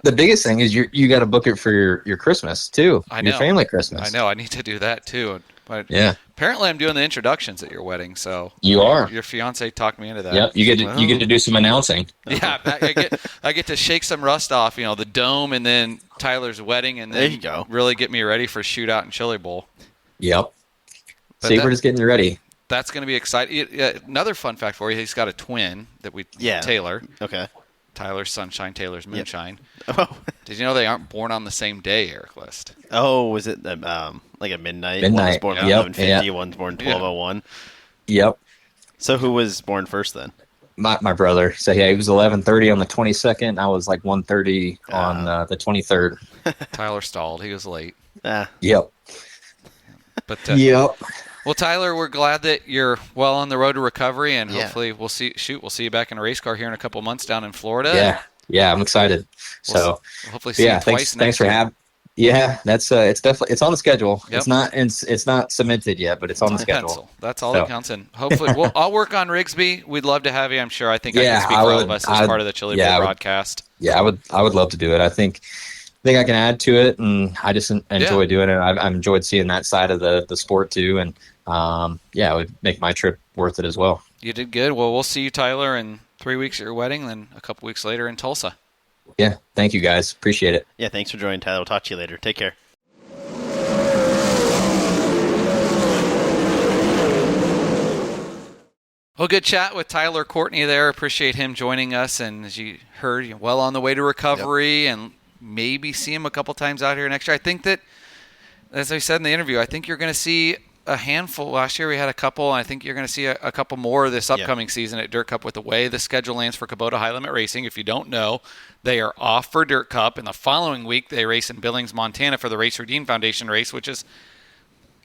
The biggest thing is you got to book it for your Christmas too. I know. Your family Christmas. I know. I need to do that too. But yeah. Apparently, I'm doing the introductions at your wedding. So you are. Your fiance talked me into that. Yep. You get to do some announcing. Yeah, I get to shake some rust off. The dome, and then Tyler's wedding, and then there you go. Really get me ready for Shootout and Chili Bowl. Yep. Saber is getting you ready. That's going to be exciting. Another fun fact for you: he's got a twin Taylor. Okay. Tyler's Sunshine, Taylor's Moonshine. Yep. Oh. Did you know they aren't born on the same day, Erik List? Oh, was it like a midnight? Midnight. One's born 11:50, one's born 12:01. Yep. So who was born first then? My brother. So yeah, he was 11:30 on the 22nd. I was like 1:30 on the 23rd. Tyler stalled. He was late. Yep. But yep. Well, Tyler, we're glad that you're well on the road to recovery, and hopefully we'll see you back in a race car here in a couple of months down in Florida. Yeah, I'm excited. We'll hopefully see you twice thanks for having. Yeah, that's it's definitely on the schedule. Yep. It's not cemented yet, but it's on the schedule. Pencil. That's all that counts. And hopefully, I'll work on Rigsby. We'd love to have you. I'm sure. I think I can speak for all of us as part of the Chili Bowl broadcast. Yeah, I would love to do it. I think I can add to it, and I just enjoy doing it. I've enjoyed seeing that side of the sport too, and it would make my trip worth it as well. You did good. Well, we'll see you, Tyler, in 3 weeks at your wedding, then a couple weeks later in Tulsa. Yeah, thank you guys. Appreciate it. Yeah, thanks for joining, Tyler. We'll talk to you later. Take care. Well, good chat with Tyler Courtney there. Appreciate him joining us. And as you heard, well on the way to recovery, and maybe see him a couple times out here next year. I think that, as I said in the interview, I think you're going to see a handful. Last year we had a couple, and I think you're going to see a couple more this upcoming season at Dirt Cup with the way the schedule lands for Kubota High Limit Racing. If you don't know, they are off for Dirt Cup, and the following week they race in Billings, Montana for the Racer Dean Foundation race, which is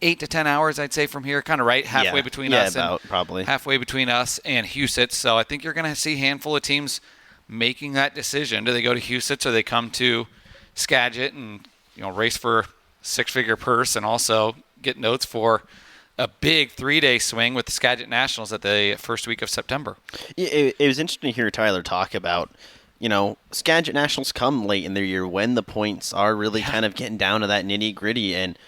8 to 10 hours, I'd say, from here, kind of halfway between us and Huset's. So I think you're going to see a handful of teams making that decision. Do they go to Huset's, or they come to Skagit and race for six-figure purse, and also get notes for a big 3-day swing with the Skagit Nationals at the first week of September. It was interesting to hear Tyler talk about, Skagit Nationals come late in their year when the points are really kind of getting down to that nitty-gritty, and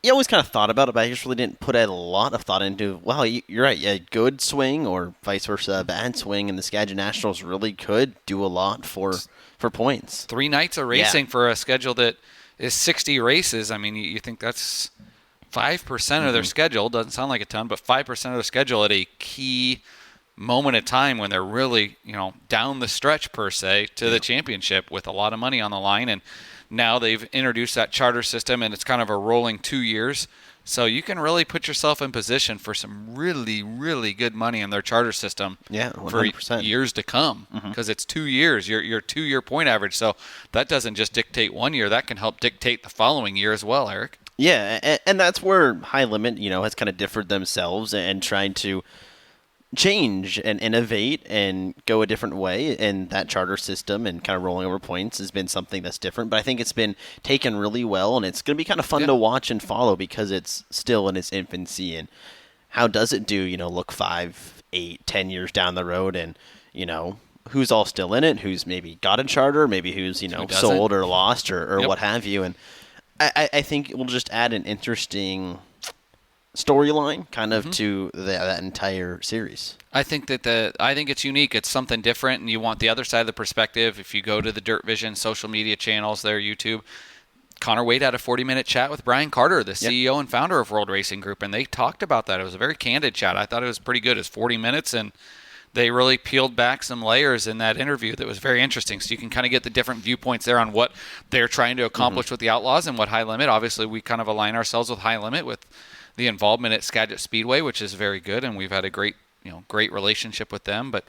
you always kind of thought about it, but I just really didn't put a lot of thought into, well, you're right, a good swing or vice versa, a bad swing, and the Skagit Nationals really could do a lot for points. 3 nights of racing for a schedule that is 60 races. I mean, you think that's 5% of their schedule. Doesn't sound like a ton, but 5% of their schedule at a key moment in time when they're really, down the stretch, per se, to the championship with a lot of money on the line. And now they've introduced that charter system, and it's kind of a rolling 2 years. So you can really put yourself in position for some really, really good money in their charter system 100%. for years to come, because it's 2 years, your 2-year point average. So that doesn't just dictate 1 year. That can help dictate the following year as well, Erik. Yeah, and that's where High Limit, has kind of differed themselves and trying to change and innovate and go a different way, and that charter system and kind of rolling over points has been something that's different, but I think it's been taken really well, and it's going to be kind of fun to watch and follow because it's still in its infancy. And how does it do, look 5, 8, 10 years down the road, and who's all still in it, who's maybe got a charter, maybe who's sold or lost or what have you. And I think it will just add an interesting storyline kind of to that entire series. I think it's unique. It's something different, and you want the other side of the perspective. If you go to the Dirt Vision social media channels, their YouTube, Connor Wade had a 40-minute chat with Brian Carter, the CEO and founder of World Racing Group, and they talked about that. It was a very candid chat. I thought it was pretty good. It's 40 minutes, and they really peeled back some layers in that interview that was very interesting. So you can kind of get the different viewpoints there on what they're trying to accomplish with the Outlaws and what High Limit. Obviously, we kind of align ourselves with High Limit with the involvement at Skagit Speedway, which is very good, and we've had a great relationship with them. But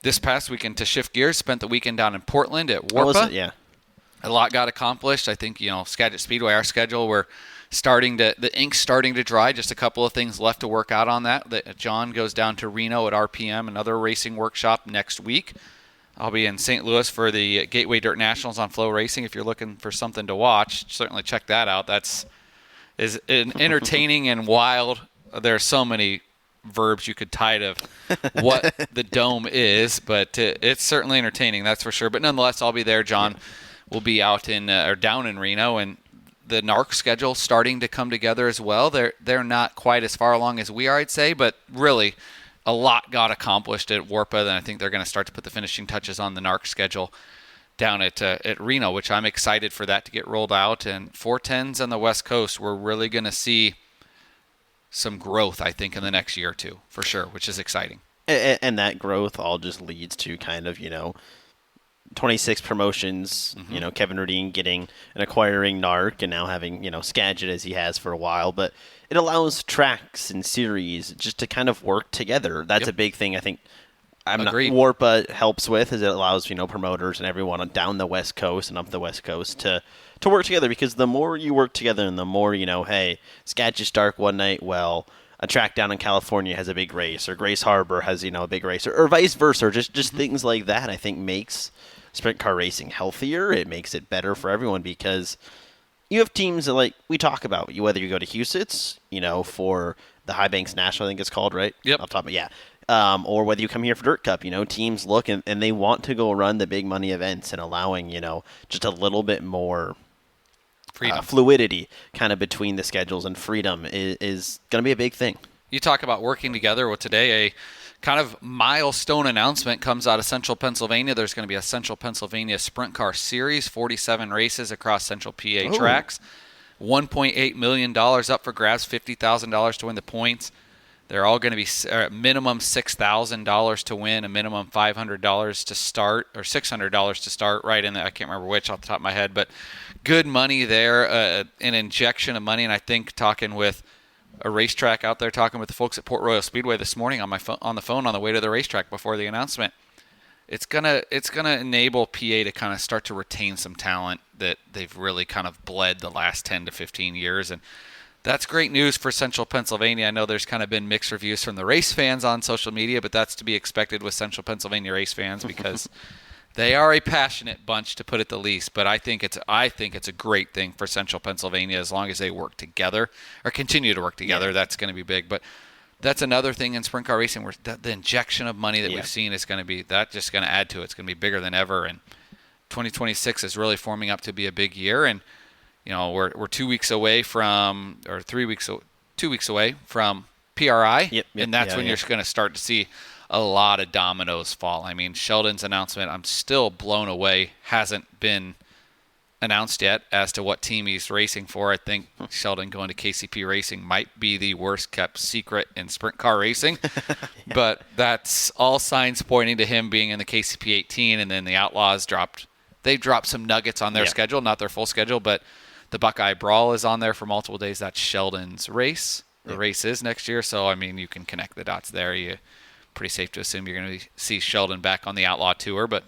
this past weekend, to shift gears, spent the weekend down in Portland at Warpa. Yeah. A lot got accomplished. I think, Skagit Speedway, our schedule, the ink's starting to dry. Just a couple of things left to work out on that. John goes down to Reno at RPM, another racing workshop next week. I'll be in St. Louis for the Gateway Dirt Nationals on Flow Racing. If you're looking for something to watch, certainly check that out. Is entertaining and wild. There are so many verbs you could tie to what the dome is, but it's certainly entertaining, that's for sure. But nonetheless, I'll be there. John will be out down in Reno, and the NARC schedule starting to come together as well. They're not quite as far along as we are, I'd say, but really a lot got accomplished at Warpa. Then I think they're going to start to put the finishing touches on the NARC schedule down at Reno, which I'm excited for that to get rolled out. And 410s on the West Coast, we're really going to see some growth, I think, in the next year or two, for sure, which is exciting. And that growth all just leads to kind of, 26 promotions, Kevin Rudine getting and acquiring NARC and now having, Skagit as he has for a while. But it allows tracks and series just to kind of work together. That's a big thing I think Warpa helps with, is it allows, promoters and everyone down the West Coast and up the West Coast to work together, because the more you work together and the more, hey, Skagit's dark one night, well, a track down in California has a big race, or Grace Harbor has, a big race, or vice versa, or just things like that, I think makes sprint car racing healthier. It makes it better for everyone, because you have teams that, like we talk about, whether you go to Huset's, for the High Banks National, I think it's called, right? Yep. Off the top of, or whether you come here for Dirt Cup, teams look and they want to go run the big money events, and allowing, just a little bit more fluidity kind of between the schedules and freedom is going to be a big thing. You talk about working together. Well, today a kind of milestone announcement comes out of Central Pennsylvania. There's going to be a Central Pennsylvania Sprint Car Series, 47 races across Central PA tracks, $1.8 million up for grabs, $50,000 to win the points. They're all going to be minimum $6,000 to win, a minimum $500 to start, or $600 to start, right in the, I can't remember which off the top of my head, but good money there, an injection of money. And I think talking with a racetrack out there, talking with the folks at Port Royal Speedway this morning on the phone on the way to the racetrack before the announcement, it's gonna enable PA to kind of start to retain some talent that they've really kind of bled the last 10 to 15 years. And that's great news for Central Pennsylvania. I know there's kind of been mixed reviews from the race fans on social media, but that's to be expected with Central Pennsylvania race fans, because they are a passionate bunch, to put it the least. But I think it's a great thing for Central Pennsylvania, as long as they work together or continue to work together. Yeah. That's going to be big. But that's another thing in sprint car racing, where the injection of money that we've seen is going to be, that's just going to add to it. It's going to be bigger than ever. And 2026 is really forming up to be a big year. And we're 2 weeks away from, or 2 weeks away from PRI, and that's when you're going to start to see a lot of dominoes fall. I mean, Sheldon's announcement, I'm still blown away, hasn't been announced yet as to what team he's racing for. I think Sheldon going to KCP Racing might be the worst kept secret in sprint car racing, but that's all signs pointing to him being in the KCP 18. And then the Outlaws dropped some nuggets on their schedule, not their full schedule, but the Buckeye Brawl is on there for multiple days. That's Sheldon's race. The race is next year, so I mean, you can connect the dots there. Pretty safe to assume you're going to see Sheldon back on the Outlaw Tour, but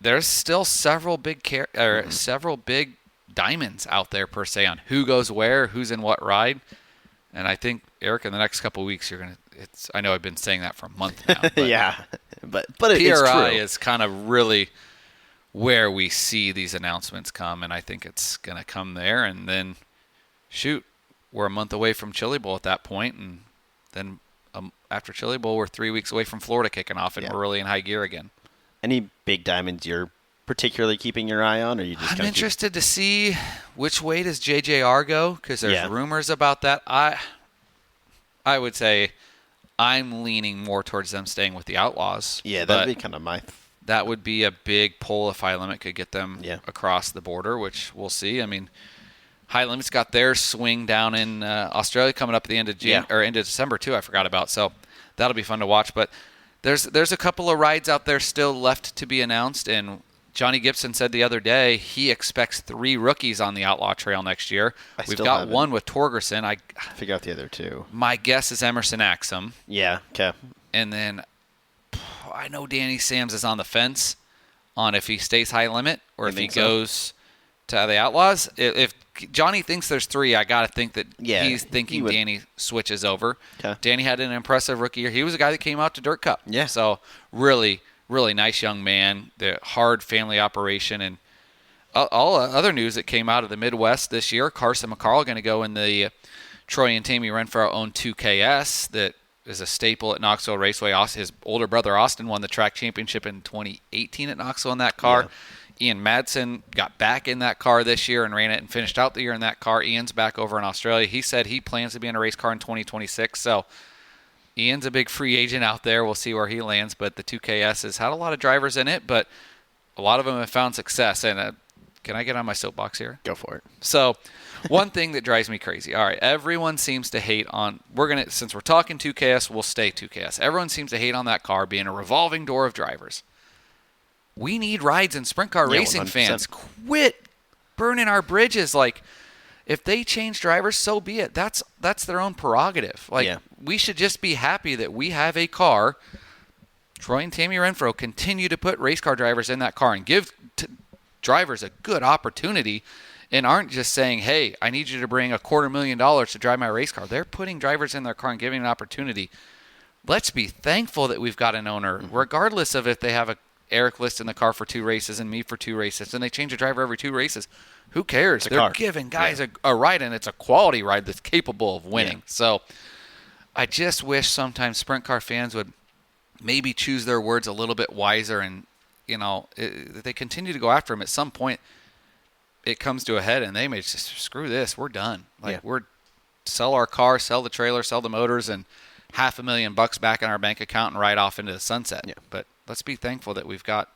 there's still several big diamonds out there, per se, on who goes where, who's in what ride. And I think, Eric, in the next couple of weeks, I know I've been saying that for a month now. But but it's true. PRI is kind of really where we see these announcements come, and I think it's going to come there. And then, we're a month away from Chili Bowl at that point, and then after Chili Bowl, we're 3 weeks away from Florida kicking off, and we're really in high gear again. Any big diamonds you're particularly keeping your eye on, or you just? I'm interested to see which way does JJR go, because there's rumors about that. I would say I'm leaning more towards them staying with the Outlaws. Yeah, that'd be kind of my. That would be a big pull if High Limit could get them across the border, which we'll see. I mean, High Limit's got their swing down in Australia coming up at the end of December too. I forgot about. So that'll be fun to watch. But there's a couple of rides out there still left to be announced, and Johnny Gibson said the other day he expects 3 rookies on the Outlaw Trail next year. We've got one with Torgerson. I figure out the other 2. My guess is Emerson Axum. Yeah, okay. And then I know Danny Sams is on the fence on if he stays high limit or if he goes to the Outlaws. If Johnny thinks there's 3, I got to think that he's thinking Danny switches over. Okay. Danny had an impressive rookie year. He was a guy that came out to Dirt Cup. Yeah. So really, really nice young man. The hard family operation. And all other news that came out of the Midwest this year, Carson McCarl going to go in the Troy and Tammy Renfro-owned 2KS that is a staple at Knoxville Raceway. His older brother Austin won the track championship in 2018 at Knoxville in that car. Yeah. Ian Madsen got back in that car this year and ran it and finished out the year in that car. Ian's back over in Australia. He said he plans to be in a race car in 2026. So Ian's a big free agent out there. We'll see where he lands. But the 2KS has had a lot of drivers in it, but a lot of them have found success. And can I get on my soapbox here? Go for it. So one thing that drives me crazy. All right, everyone seems to hate on since we're talking 2KS, we'll stay 2KS. Everyone seems to hate on that car being a revolving door of drivers. We need rides in sprint car racing 100%. fans. Quit burning our bridges. Like, if they change drivers, so be it. That's their own prerogative. Like, we should just be happy that we have a car. Troy and Tammy Renfro continue to put race car drivers in that car and give drivers a good opportunity. And aren't just saying, hey, I need you to bring $250,000 to drive my race car. They're putting drivers in their car and giving an opportunity. Let's be thankful that we've got an owner, regardless of if they have Erik List in the car for 2 races and me for 2 races, and they change a driver every 2 races. Who cares? They're giving guys a ride, and it's a quality ride that's capable of winning. Yeah. So I just wish sometimes sprint car fans would maybe choose their words a little bit wiser, and, they continue to go after them. At some point, it comes to a head and they may just screw this. We're done. We're sell our car, sell the trailer, sell the motors, and $500,000 back in our bank account and ride off into the sunset. Yeah. But let's be thankful that we've got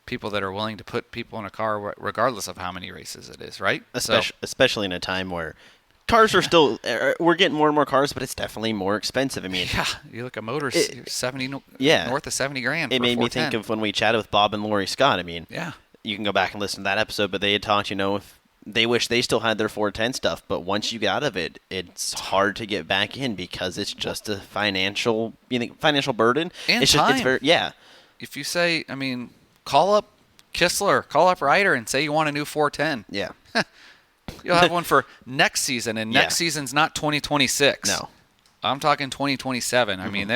people that are willing to put people in a car regardless of how many races it is, right? Especially in a time where cars are still, we're getting more and more cars, but it's definitely more expensive. I mean, you look at motors, north of $70,000. It made me think of when we chatted with Bob and Lori Scott. I mean, yeah. You can go back and listen to that episode, but they had talked, if they wish they still had their 410 stuff, but once you get out of it, it's hard to get back in because it's just a financial burden. And it's time. Just, it's very, If you say, call up Kistler, call up Ryder and say you want a new 410. Yeah. You'll have one for next season, and next season's not 2026. No. I'm talking 2027. I mean,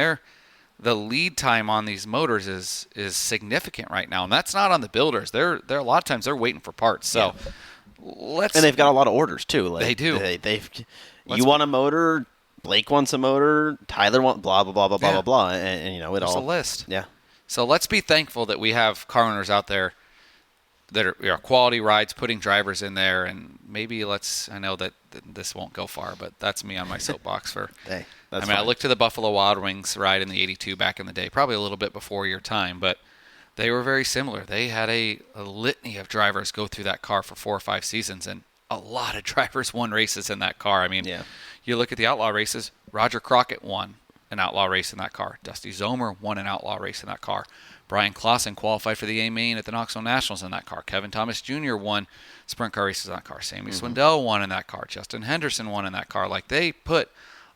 the lead time on these motors is significant right now, and that's not on the builders. They're a lot of times they're waiting for parts. So and they've got a lot of orders too. Like, they do. You want a motor, Blake wants a motor, Tyler wants blah blah blah blah blah blah blah, and it There's all. a list. Yeah. So let's be thankful that we have car owners out there that are quality rides, putting drivers in there, and maybe I know that this won't go far, but that's me on my soapbox for. Hey. I looked to the Buffalo Wild Wings ride in the 82 back in the day, probably a little bit before your time, but they were very similar. They had a litany of drivers go through that car for 4 or 5 seasons, and a lot of drivers won races in that car. You look at the outlaw races, Roger Crockett won an outlaw race in that car. Dusty Zomer won an outlaw race in that car. Brian Clauson qualified for the A-Main at the Knoxville Nationals in that car. Kevin Thomas Jr. won sprint car races in that car. Sammy Swindell won in that car. Justin Henderson won in that car. They put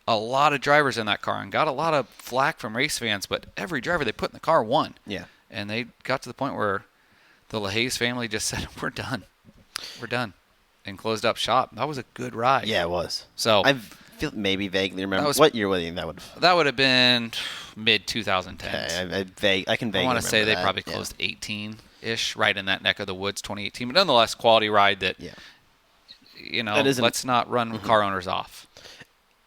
a lot of drivers in that car and got a lot of flack from race fans, but every driver they put in the car won. Yeah. And they got to the point where the LaHaye family just said, we're done, and closed up shop. That was a good ride. Yeah, it was. So I feel maybe vaguely remember what year was that would. That would have been mid 2010s. Okay, I can vaguely. I want to say they probably closed 18-ish, right in that neck of the woods, 2018. But nonetheless, quality ride that. Yeah. Let's not run car owners off.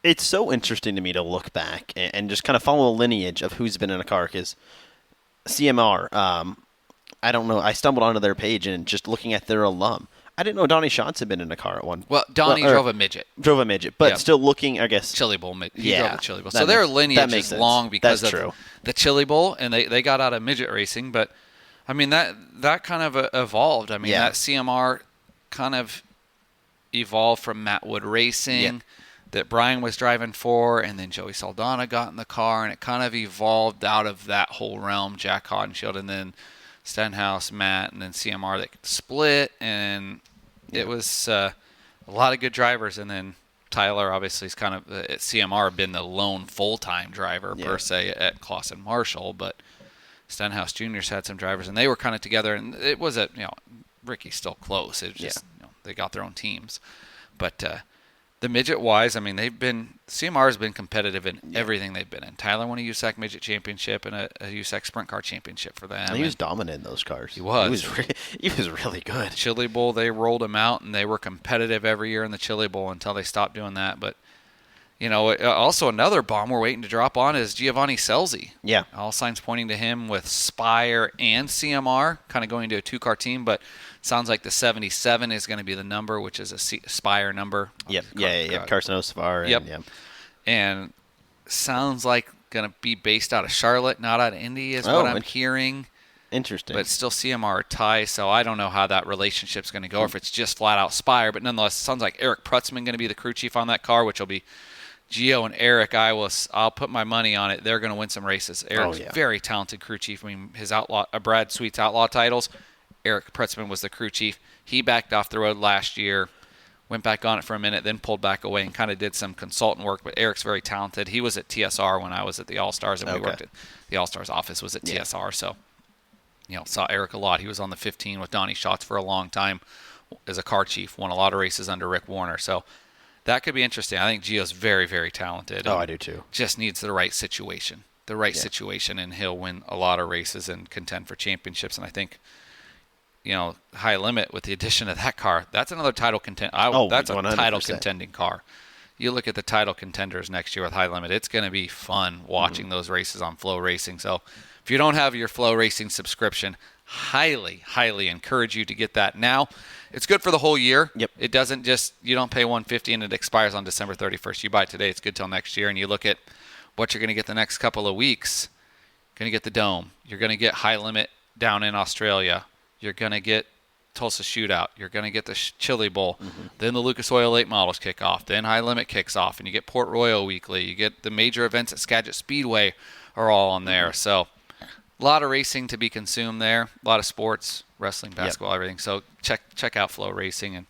It's so interesting to me to look back and just kind of follow a lineage of who's been in a car, because CMR, I don't know, I stumbled onto their page and just looking at their alum, I didn't know Donnie Schatz had been in a car at one. Well, Donnie drove a midget. But still looking, I guess. Chili Bowl. He drove the Chili Bowl. So their lineage is long because of the Chili Bowl, and they got out of midget racing. But, that kind of evolved. That CMR kind of evolved from Matt Wood Racing. Yeah. that Brian was driving for, and then Joey Saldana got in the car, and it kind of evolved out of that whole realm. Jack Hodenshield, and then Stenhouse, Matt, and then CMR that split, and it was a lot of good drivers. And then Tyler, obviously, is kind of at CMR been the lone full-time driver per se at Clauson Marshall, but Stenhouse Juniors had some drivers, and they were kind of together. And it was Ricky's still close. It's just they got their own teams, but the midget-wise, I mean, CMR has been competitive in everything they've been in. Tyler won a USAC midget championship and a USAC sprint car championship for them. And he was dominant in those cars. He was. He was really good. Chili Bowl, they rolled him out, and they were competitive every year in the Chili Bowl until they stopped doing that. But, also another bomb we're waiting to drop on is Giovanni Scelzi. Yeah. All signs pointing to him with Spire and CMR, kind of going to a two-car team, but sounds like the 77 is going to be the number, which is a Spire number. Yep. Carson Osvar. Yep. And sounds like going to be based out of Charlotte, not out of Indy, is what I'm hearing. Interesting. But still CMR tie, so I don't know how that relationship's going to go, if it's just flat-out Spire. But nonetheless, it sounds like Erik Prutzman going to be the crew chief on that car, which will be Gio and Erik. I'll put my money on it. They're going to win some races. Erik's very talented crew chief. I mean, his Brad Sweet's Outlaw titles, Erik Prutzman was the crew chief. He backed off the road last year, went back on it for a minute, then pulled back away and kind of did some consultant work. But Erik's very talented. He was at TSR when I was at the All-Stars, and we worked at the All-Stars office was at TSR. So, saw Erik a lot. He was on the 15 with Donnie Schatz for a long time as a car chief, won a lot of races under Rick Warner. So that could be interesting. I think Gio's very, very talented. I do too. Just needs the right situation. Situation, and he'll win a lot of races and contend for championships. And I think High Limit with the addition of that car, that's another title contend. That's 100%. A title contending car. You look at the title contenders next year with High Limit, it's going to be fun watching those races on Flow Racing. So if you don't have your Flow Racing subscription, highly, highly encourage you to get that now. It's good for the whole year. Yep. It doesn't just, you don't pay $150 and it expires on December 31st. You buy it today, it's good till next year. And you look at what you're going to get the next couple of weeks. You're going to get the Dome. You're going to get High Limit down in Australia. You're going to get Tulsa Shootout. You're going to get the Chili Bowl. Then the Lucas Oil Late Models kick off. Then High Limit kicks off, and you get Port Royal Weekly. You get the major events at Skagit Speedway are all on there. So a lot of racing to be consumed there. A lot of sports, wrestling, basketball, everything. So check out Flow Racing, and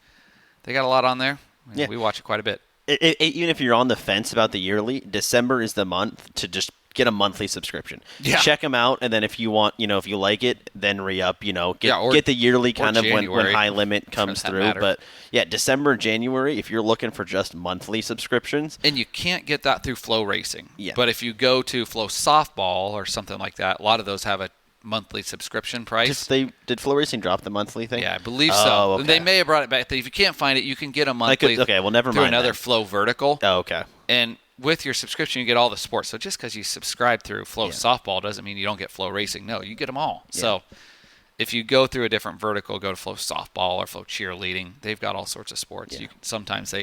they got a lot on there. We watch it quite a bit. Even if you're on the fence about the yearly, December is the month to just get a monthly subscription. Yeah. Check them out, and then if you want, if you like it, then re-up, get the yearly kind of when High Limit comes through. But December and January, if you're looking for just monthly subscriptions. And you can't get that through Flow Racing. Yeah. But if you go to Flow Softball or something like that, a lot of those have a monthly subscription price. Did Flow Racing drop the monthly thing? Yeah, I believe so. Okay. They may have brought it back. If you can't find it, you can get a monthly never through mind another then. Flow Vertical. Oh, okay. And with your subscription, you get all the sports. So just because you subscribe through Flow Softball doesn't mean you don't get Flow Racing. No, you get them all. Yeah. So if you go through a different vertical, go to Flow Softball or Flow Cheerleading, they've got all sorts of sports. Yeah. Sometimes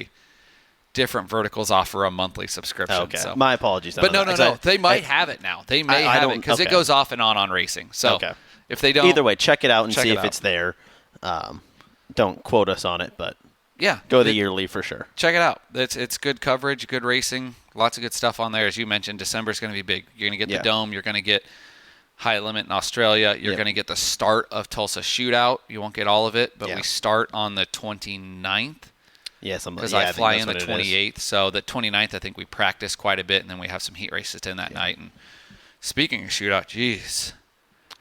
different verticals offer a monthly subscription. Okay. So. My apologies. But no. They might have it now. They may have it because it goes off and on racing. So if they don't. Either way, check it out and see if it's there. Don't quote us on it, but. Yeah. Go the yearly for sure. Check it out. It's good coverage, good racing, lots of good stuff on there. As you mentioned, December is going to be big. You're going to get the Dome. You're going to get High Limit in Australia. You're going to get the start of Tulsa Shootout. You won't get all of it, but we start on the 29th. Yeah, because I fly in the 28th. So the 29th, I think we practice quite a bit, and then we have some heat races in that night. And speaking of Shootout, geez.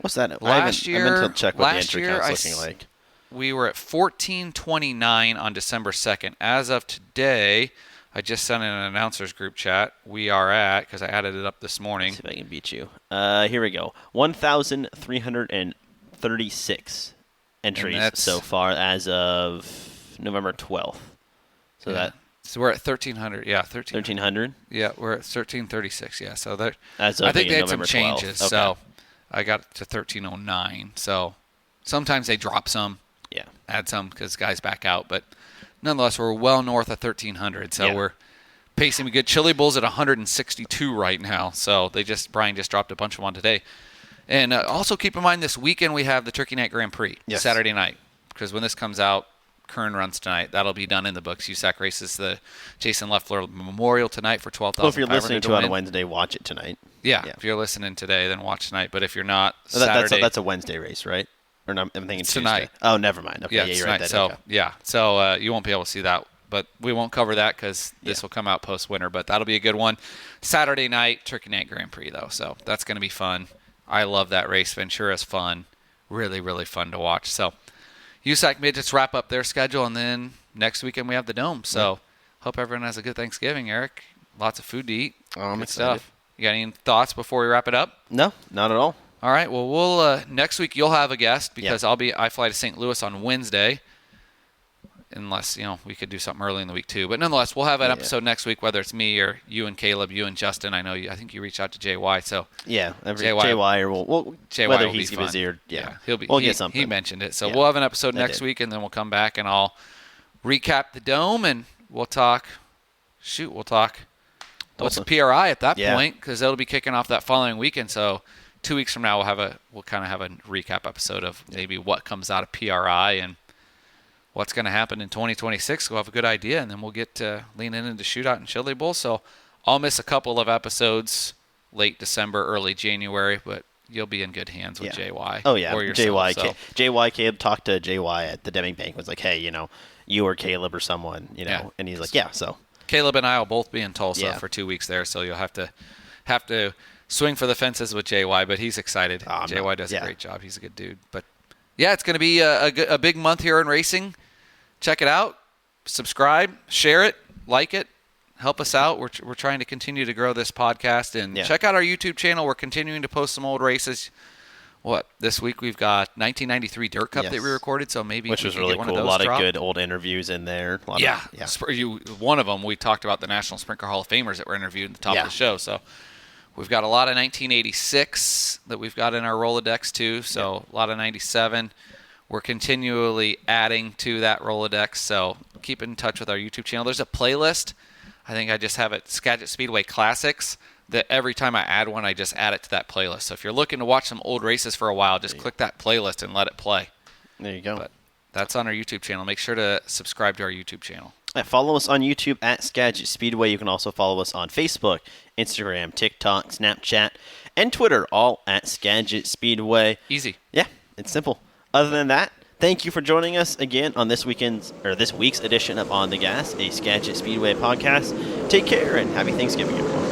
What's that? Last year, I meant to check what the entry count's looking like. We were at 1429 on December 2nd. As of today, I just sent in an announcers group chat. We are at, because I added it up this morning. Let's see if I can beat you. Here we go. 1,336 entries so far as of November 12th. So we're at 1,300. Yeah, 1,300? Yeah, we're at 1,336. Yeah, so I think they had November some changes. 12th. Okay. So I got to 1,309. So sometimes they drop some. Yeah. Add some because guys back out. But nonetheless, we're well north of 1,300. So we're pacing good. Chili Bowl's at 162 right now. So Brian just dropped a bunch of them on today. And also keep in mind this weekend we have the Turkey Night Grand Prix, Saturday night. Because when this comes out, Kern runs tonight. That'll be done in the books. USAC races the Jason Leffler Memorial tonight for $12,500. Well, if you're listening to it on a Wednesday, watch it tonight. Yeah, if you're listening today, then watch tonight. But if you're not, Saturday. That's a Wednesday race, right? Or no, I'm thinking tonight. Tuesday. Oh, never mind. Okay, yeah, you're tonight. right. So okay. yeah, so you won't be able to see that, but we won't cover that because this will come out post-winter. But that'll be a good one. Saturday night, Turkey Night Grand Prix though, so that's going to be fun. I love that race. Ventura's fun, really, really fun to watch. So USAC Midgets wrap up their schedule, and then next weekend we have the Dome. So hope everyone has a good Thanksgiving, Eric. Lots of food to eat. I'm good excited. Stuff. You got any thoughts before we wrap it up? No, not at all. All right. Well, we'll next week you'll have a guest because I fly to St. Louis on Wednesday. Unless, we could do something early in the week too. But nonetheless, we'll have an episode next week, whether it's me or you and Caleb, you and Justin. I think you reached out to JY. So yeah, JY or JY whether will he's be fun. busy or we'll get something. He mentioned it. So we'll have an episode next week, and then we'll come back and I'll recap the Dome, and we'll talk. What's the PRI at that point? Because it'll be kicking off that following weekend. So 2 weeks from now, we'll kind of have a recap episode of maybe what comes out of PRI and what's going to happen in 2026. We'll have a good idea, and then we'll get to leaning into Shootout and Chili Bowl. So I'll miss a couple of episodes late December, early January, but you'll be in good hands with JY. Oh, yeah. Or yourself, JY, Caleb talked to JY at the Deming Bank. Was like, hey, you or Caleb or someone, and he's like, so. Caleb and I will both be in Tulsa for 2 weeks there, so you'll have to swing for the fences with JY, but he's excited. JY does a great job. He's a good dude. But yeah, it's going to be a big month here in racing. Check it out. Subscribe, share it, like it. Help us out. We're trying to continue to grow this podcast. And check out our YouTube channel. We're continuing to post some old races. This week we've got 1993 Dirt Cup that we recorded, so maybe which was really cool. A lot of good old interviews in there. One of them, we talked about the National Sprint Car Hall of Famers that were interviewed at the top of the show. So we've got a lot of 1986 that we've got in our Rolodex too. So a lot of 97. We're continually adding to that Rolodex. So keep in touch with our YouTube channel. There's a playlist. I think I just have it, Skagit Speedway Classics, that every time I add one, I just add it to that playlist. So if you're looking to watch some old races for a while, just click that playlist and let it play. There you go. But that's on our YouTube channel. Make sure to subscribe to our YouTube channel. Follow us on YouTube at Skagit Speedway. You can also follow us on Facebook, Instagram, TikTok, Snapchat, and Twitter, all at Skagit Speedway. Easy. Yeah, it's simple. Other than that, thank you for joining us again on this week's edition of On the Gas, a Skagit Speedway podcast. Take care and happy Thanksgiving, everyone.